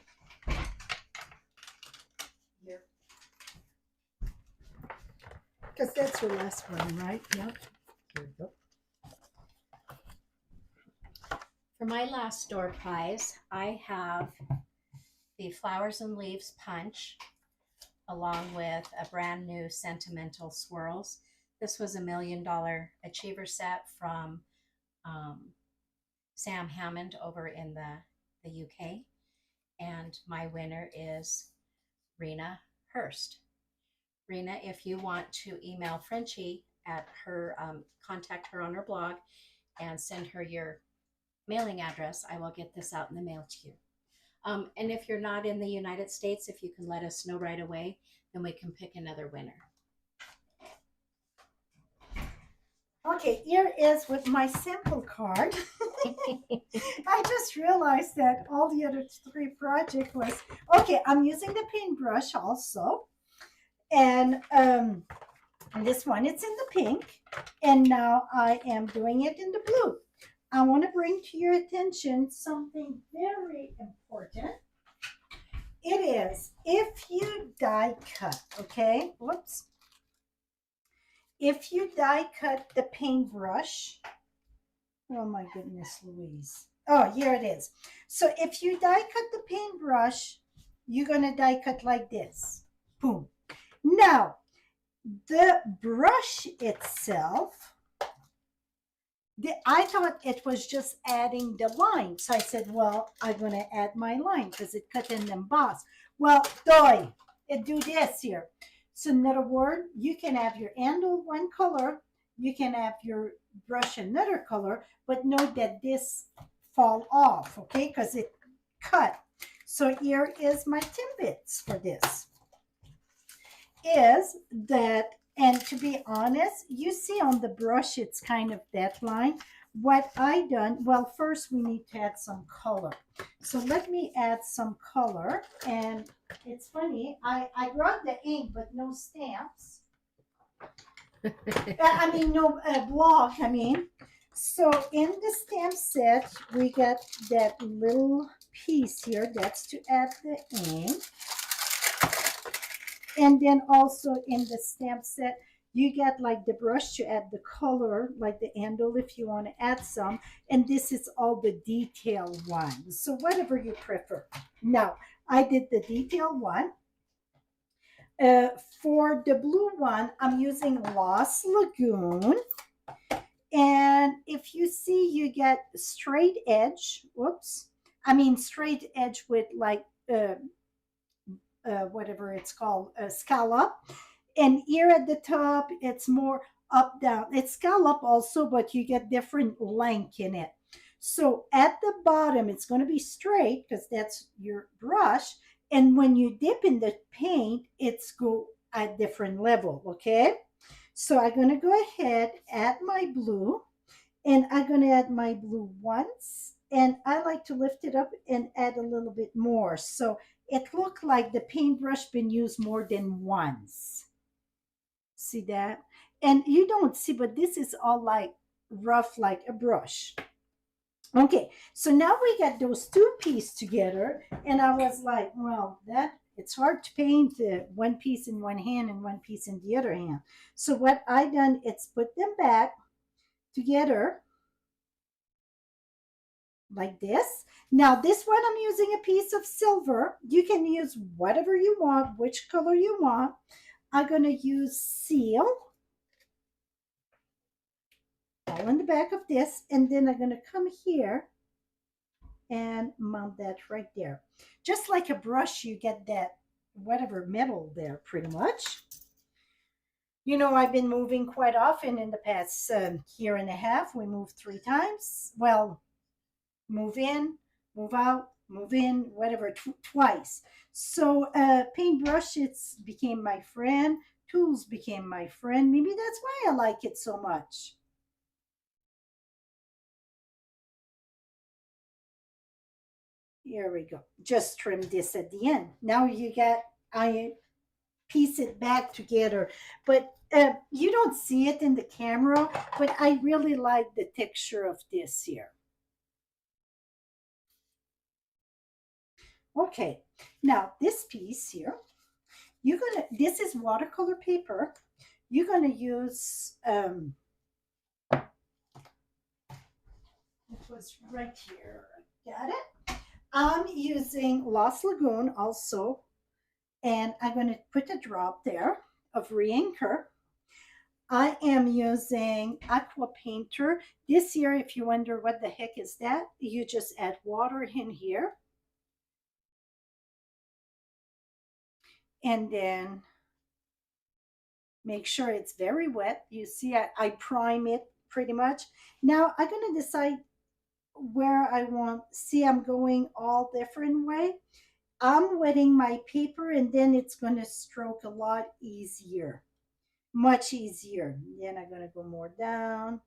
Here. Because that's your last one, right? Yep. Here we go. For my last door prize, I have the Flowers and Leaves punch along with a brand new Sentimental Swirls. This was $1 Million Achiever set from Sam Hammond over in the UK. And my winner is Rena Hurst. Rena, if you want to email Frenchie at her, contact her on her blog and send her your mailing address, I will get this out in the mail to you. And if you're not in the United States, if you can let us know right away, then we can pick another winner. Okay, here is with my sample card. I just realized that all the other 3 projects was, okay, I'm using the paintbrush also. And this one, it's in the pink. And now I am doing it in the blue. I want to bring to your attention something very important. It is, if you die cut, okay, whoops. If you die cut the paintbrush, oh my goodness, Louise. Oh, here it is. So if you die cut the paintbrush, you're going to die cut like this. Boom. Now, the brush itself, I thought it was just adding the line. So I said, well, I'm going to add my line because it cut and emboss. Well, it do this here. So in other words, you can have your handle one color, you can have your brush another color, but note that this fall off, okay, because it cut. So here is my timbits for this. Is that, and to be honest, you see on the brush, it's kind of that line. What I done, well, first we need to add some color. So let me add some color. And it's funny, I brought the ink, but no stamps. I mean, no block, I mean. So in the stamp set, we got that little piece here. That's to add the ink. And then also in the stamp set, you get like the brush to add the color, like the handle if you want to add some. And this is all the detail ones. So whatever you prefer. Now, I did the detail one. For the blue one, I'm using Lost Lagoon. And if you see, you get straight edge. Whoops. I mean, straight edge with like whatever it's called, a scallop. And here at the top, it's more up, down. It's scallop also, but you get different length in it. So at the bottom, it's going to be straight because that's your brush. And when you dip in the paint, it's go at different level, okay? So I'm going to go ahead, add my blue, and I'm going to add my blue once, and I like to lift it up and add a little bit more. So it looked like the paintbrush been used more than once. See that? And you don't see, but this is all like rough like a brush. Okay, so now we got those two pieces together, and I was like, well, that it's hard to paint one piece in one hand and one piece in the other hand. So what I done is put them back together like this. Now this one I'm using a piece of silver. You can use whatever you want, which color you want. I'm gonna use seal all in the back of this, and then I'm gonna come here and mount that right there. Just like a brush, you get that whatever metal there pretty much. You know, I've been moving quite often in the past year and a half. We moved 3 times. Well, move in, move out, move in, whatever, twice. So paintbrush, it's became my friend. Tools became my friend. Maybe that's why I like it so much. Here we go. Just trim this at the end. Now you got, I piece it back together, but you don't see it in the camera, but I really like the texture of this here. Okay, now this piece here, this is watercolor paper. You're gonna use, it was right here, got it? I'm using Lost Lagoon also, and I'm gonna put a drop there of re-inker. I am using Aqua Painter. This year, if you wonder what the heck is that, you just add water in here. And then make sure it's very wet. You see, I prime it pretty much. Now I'm going to decide where I want. See, I'm going all different way. I'm wetting my paper, and then it's going to stroke a lot easier, much easier. Then I'm going to go more down.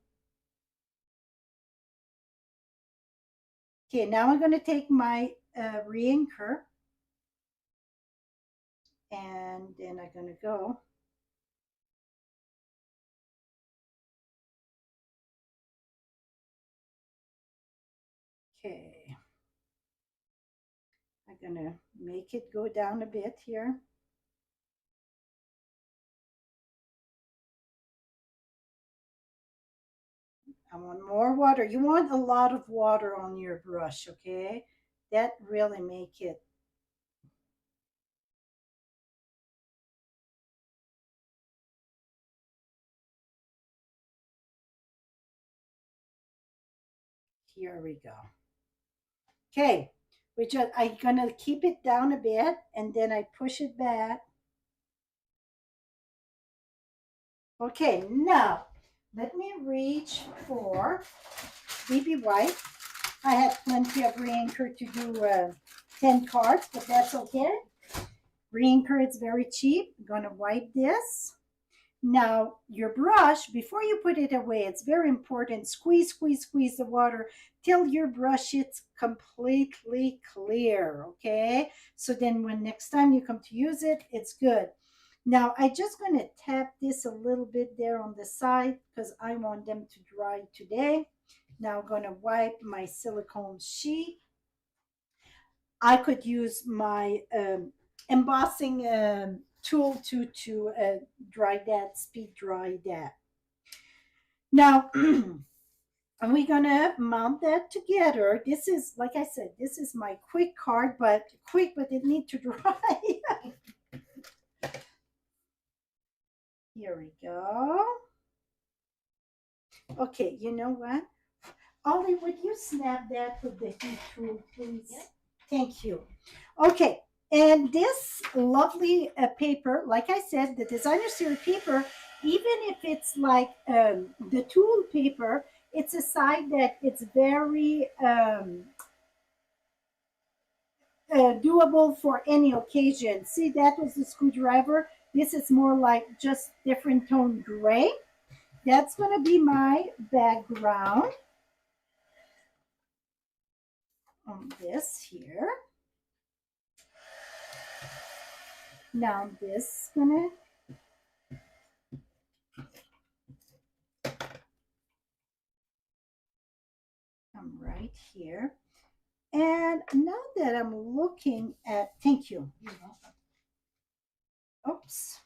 Okay, now I'm going to take my re-inker, and then I'm going to go. Okay. I'm going to make it go down a bit here. I want more water. You want a lot of water on your brush, okay? That really make it. Here we go. Okay, I'm gonna keep it down a bit, and then I push it back. Okay, now let me reach for BB white. I have plenty of re-inker to do 10 cards, but that's okay. Re-inker is very cheap. I'm gonna wipe this. Now, your brush, before you put it away, it's very important. Squeeze, squeeze, squeeze the water till your brush is completely clear, okay? So then when next time you come to use it, it's good. Now, I'm just going to tap this a little bit there on the side because I want them to dry today. Now I'm going to wipe my silicone sheet. I could use my embossing tool to dry that, speed dry that. Now, are we gonna mount that together? This is, like I said, this is my quick card, but quick, but it needs to dry. Here we go. Okay, you know what? Ollie, would you snap that with the heat tool, please? Yep. Thank you. Okay, and this lovely paper, like I said, the designer series paper, even if it's like the tool paper, it's a side that it's very doable for any occasion. See, that was the screwdriver. This is more like just different tone gray. That's going to be my background on this here. Now this is going to come right here. And now that I'm looking at, thank you. Oops.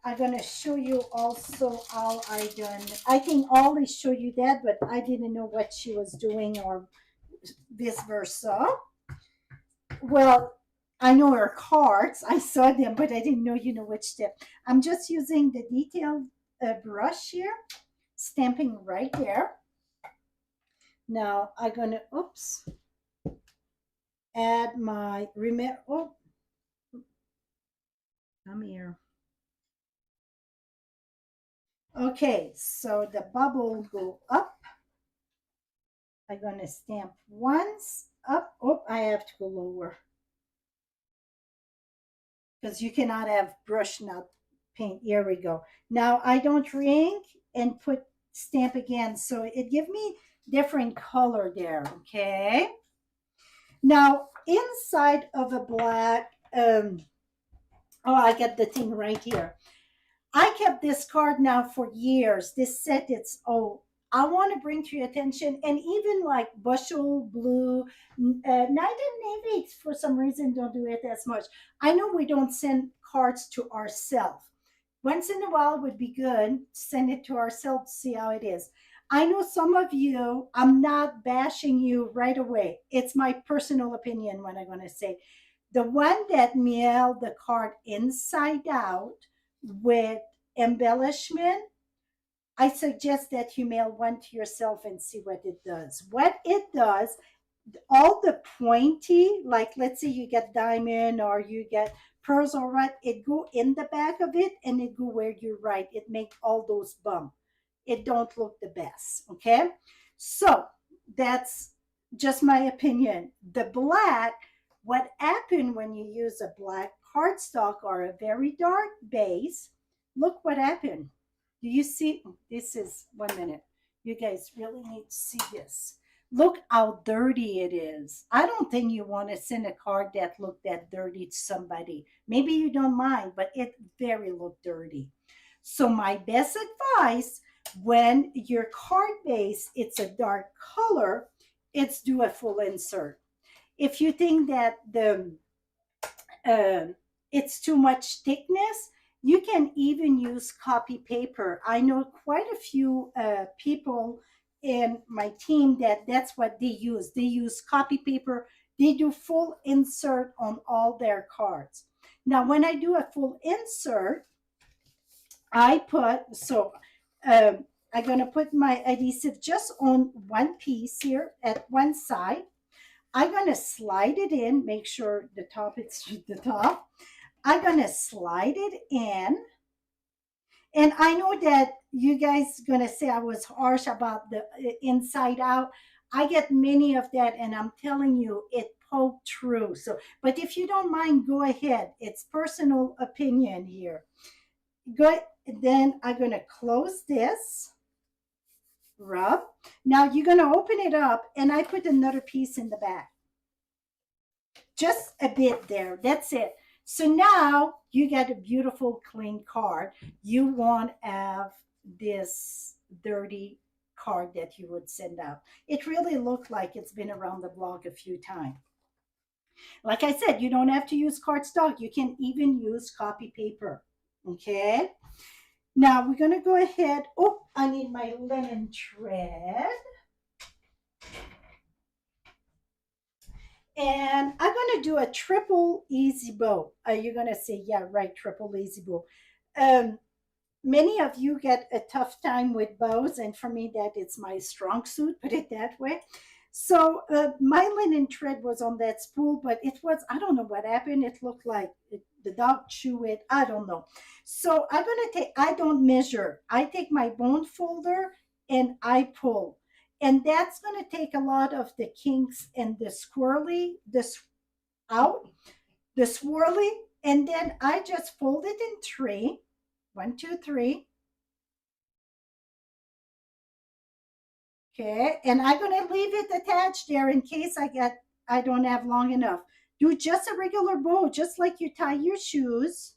I'm going to show you also how I done. I think Ollie showed you that, but I didn't know what she was doing or vice versa. Well, I know her cards. I saw them, but I didn't know, which step. I'm just using the detailed brush here, stamping right there. Now I'm going to, oops, add my, oh, come here. Okay, so the bubble go up. I'm going to stamp once up. Oh, I have to go lower because you cannot have brush, not paint. Here we go. Now I don't ring and put stamp again. So it give me different color there. Okay. Now inside of a black, oh, I got the thing right here. I kept this card now for years. This set, it's old. I want to bring to your attention, and even like bushel blue, night and navy, for some reason, don't do it as much. I know we don't send cards to ourselves. Once in a while would be good. Send it to ourselves, see how it is. I know some of you, I'm not bashing you right away. It's my personal opinion what I'm going to say. The one that mailed the card inside out with embellishment, I suggest that you mail one to yourself and see what it does. What it does, all the pointy, like let's say you get diamond or you get pearls or what, it go in the back of it and it go where you write. It make all those bump. It don't look the best. Okay, so that's just my opinion. The black, what happened when you use a black cardstock or a very dark base, look what happened. Do you see? This is 1 minute. You guys really need to see this. Look how dirty it is. I don't think you want to send a card that look that dirty to somebody. Maybe you don't mind, but it very look dirty. So my best advice, when your card base it's a dark color, it's do a full insert. If you think that the uh, it's too much thickness, you can even use copy paper. I know quite a few people in my team that that's what they use. They use copy paper. They do full insert on all their cards. Now, when I do a full insert, I put, so I'm going to put my adhesive just on one piece here at one side. I'm going to slide it in, make sure the top is the top. I'm going to slide it in. And I know that you guys going to say I was harsh about the inside out. I get many of that, and I'm telling you, it poked through. So, but if you don't mind, go ahead. It's personal opinion here. Good. Then I'm going to close this, rub. Now you're going to open it up, and I put another piece in the back. Just a bit there. That's it. So now you get a beautiful clean card. You won't have this dirty card that you would send out. It really looked like it's been around the block a few times. Like I said, you don't have to use cardstock. You can even use copy paper. Okay. Now we're going to go ahead. Oh, I need my linen thread. And I'm going to do a triple easy bow. You're going to say, yeah, right, triple easy bow. Many of you get a tough time with bows, and for me, that it's my strong suit, put it that way. So my linen thread was on that spool, but it was, I don't know what happened. It looked like the dog chewed it. I don't know. So I'm going to take, I don't measure. I take my bone folder and I pull. And that's going to take a lot of the kinks and the squirrely, this out, the swirly, And then I just fold it in three. 1, 2, 3. Okay, and I'm gonna leave it attached there in case I don't have long enough. Do just a regular bow, just like you tie your shoes.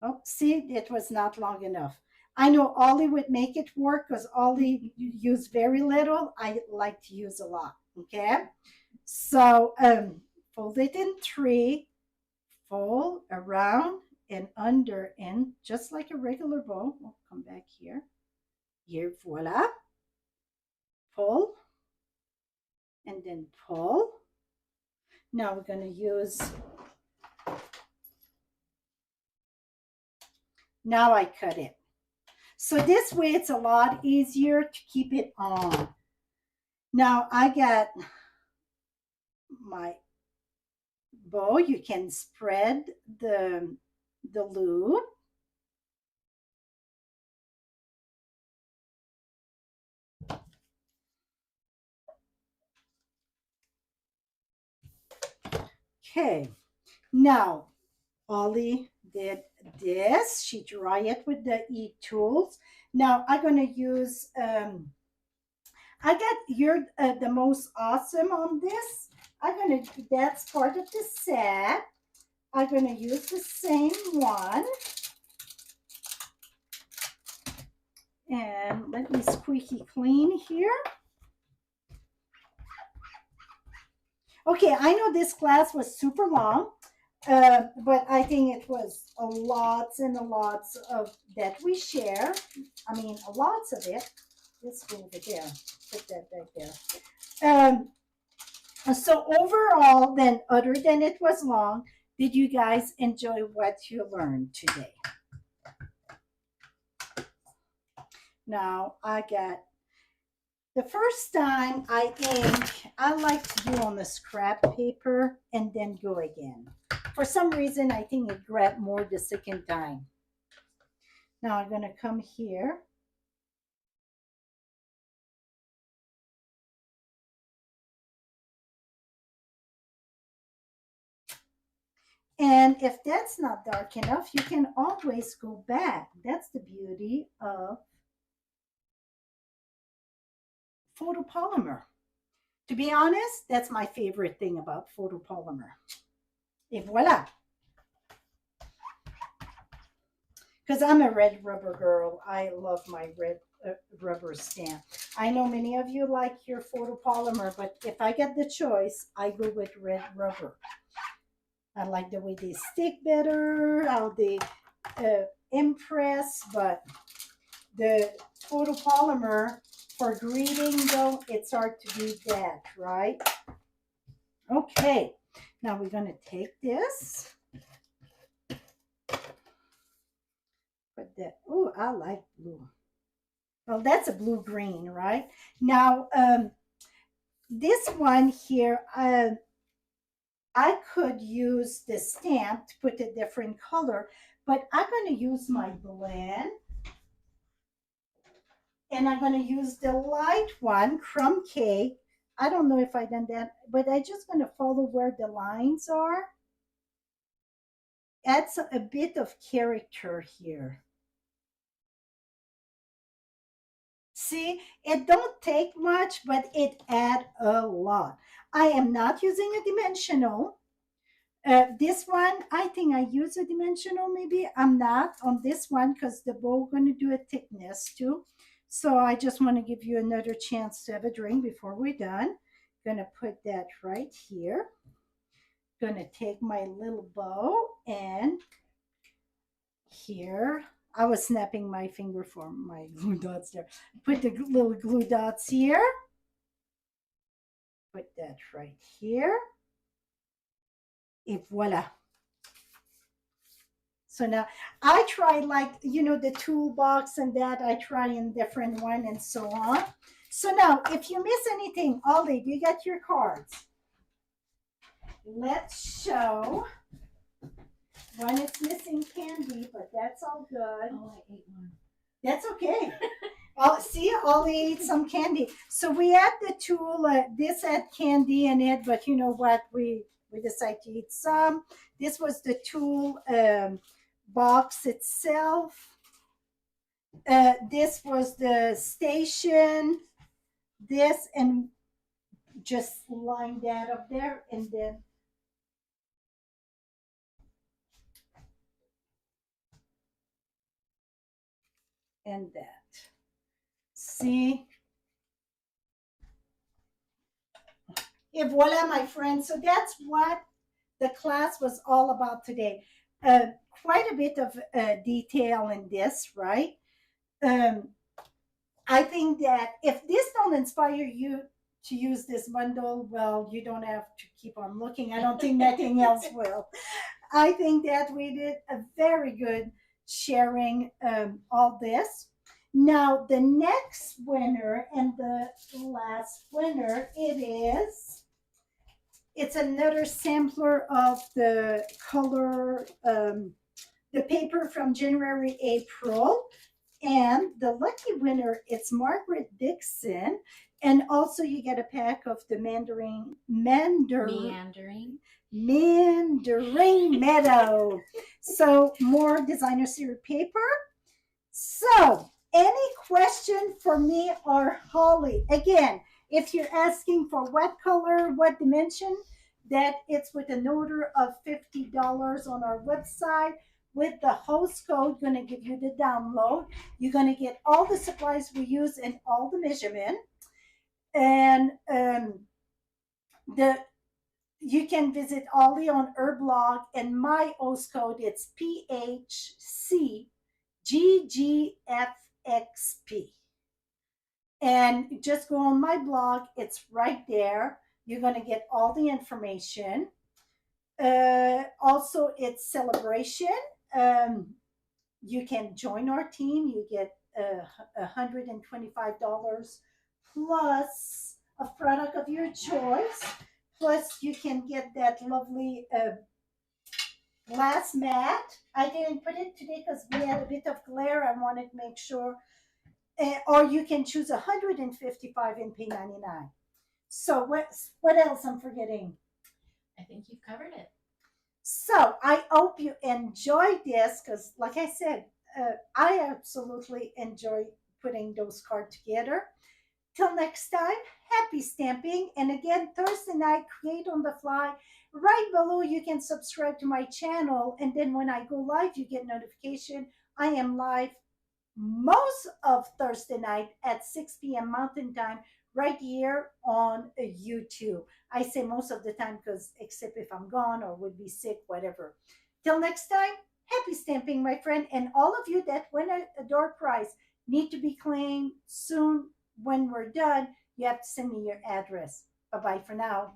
Oh, see, it was not long enough. I know Ollie would make it work because Ollie used very little. I like to use a lot. Okay, so fold it in three, fold around and under, and just like a regular bow. We'll come back here. Here, voila. Pull and then pull. Now we're going to use, now I cut it. So this way it's a lot easier to keep it on. Now I got my bow. You can spread the loop. Okay, now Ollie did this. She dried it with the e-tools. Now I'm going to use, I got you're the most awesome on this. That's part of the set. I'm going to use the same one. And let me squeaky clean here. Okay, I know this class was super long, but I think it was a lots and a lots of that we share. I mean, lots of it. Let's go over there. Put that back there. So overall, then, other than it was long, did you guys enjoy what you learned today? Now, I got the first time I ink, I like to do on the scrap paper and then go again. For some reason, I think it grabbed more the second time. Now I'm going to come here. And if that's not dark enough, you can always go back. That's the beauty of photopolymer. To be honest, that's my favorite thing about photopolymer. Et voila. Because I'm a red rubber girl. I love my red rubber stamp. I know many of you like your photopolymer, but if I get the choice, I go with red rubber. I like the way they stick better, how they impress, but the photopolymer for greeting, though, it's hard to do that, right? Okay, now we're going to take this. Put that, oh, I like blue. Well, that's a blue-green, right? Now, this one here, I could use the stamp to put a different color, but I'm going to use my blend. And I'm going to use the light one, Crumb Cake. I don't know if I done that, but I'm just going to follow where the lines are. Adds a bit of character here. See, it don't take much, but it add a lot. I am not using a dimensional. This one, I think I use a dimensional, maybe. I'm not on this one because the bow going to do a thickness too. So I just want to give you another chance to have a drink before we're done. Gonna put that right here. Gonna take my little bow and here. I was snapping my finger for my glue dots there. Put the little glue dots here. Put that right here. Et voila. So now I try, like, you know, the toolbox and that I try in different one and so on. So now if you miss anything, Ollie, you got your cards. Let's show. One is missing candy, but that's all good. Oh, I ate one. That's okay. Oh, see, Ollie ate some candy. So we had the tool, this had candy in it, but you know what? We we decided to eat some. This was the tool box itself. This was the station. This, and just line that up there, and then and that. See? Et voila, my friends. So that's what the class was all about today. Quite a bit of detail in this, right? I think that if this don't inspire you to use this bundle, well, you don't have to keep on looking. I don't think nothing else will. I think that we did a very good sharing all this. Now, the next winner and the last winner, it's another sampler of the color, the paper from January, April. And the lucky winner, it's Margaret Dixon. And also you get a pack of the Mandarin Meadow. So more designer series paper. So any question for me or Holly? Again, if you're asking for what color, what dimension, that it's with an order of $50 on our website. With the host code, going to give you the download. You're going to get all the supplies we use and all the measurement. And you can visit Ollie on her blog, and my host code, it's PHCGGFXP. And just go on my blog. It's right there. You're going to get all the information. Also, it's celebration. You can join our team. You get $125 plus a product of your choice. Plus, you can get that lovely glass mat. I didn't put it today because we had a bit of glare. I wanted to make sure. Or you can choose $155 and pay $99. So what else I'm forgetting? I think you've covered it. So I hope you enjoyed this because, like I said, I absolutely enjoy putting those cards together. Till next time, happy stamping. And again, Thursday night, create on the fly. Right below, you can subscribe to my channel. And then when I go live, you get notification. I am live most of Thursday night at 6 p.m. Mountain Time, right here on YouTube. I say most of the time because except if I'm gone or would be sick, whatever. Till next time, happy stamping, my friend. And all of you that win a door prize need to be claimed soon. When we're done, you have to send me your address. Bye-bye for now.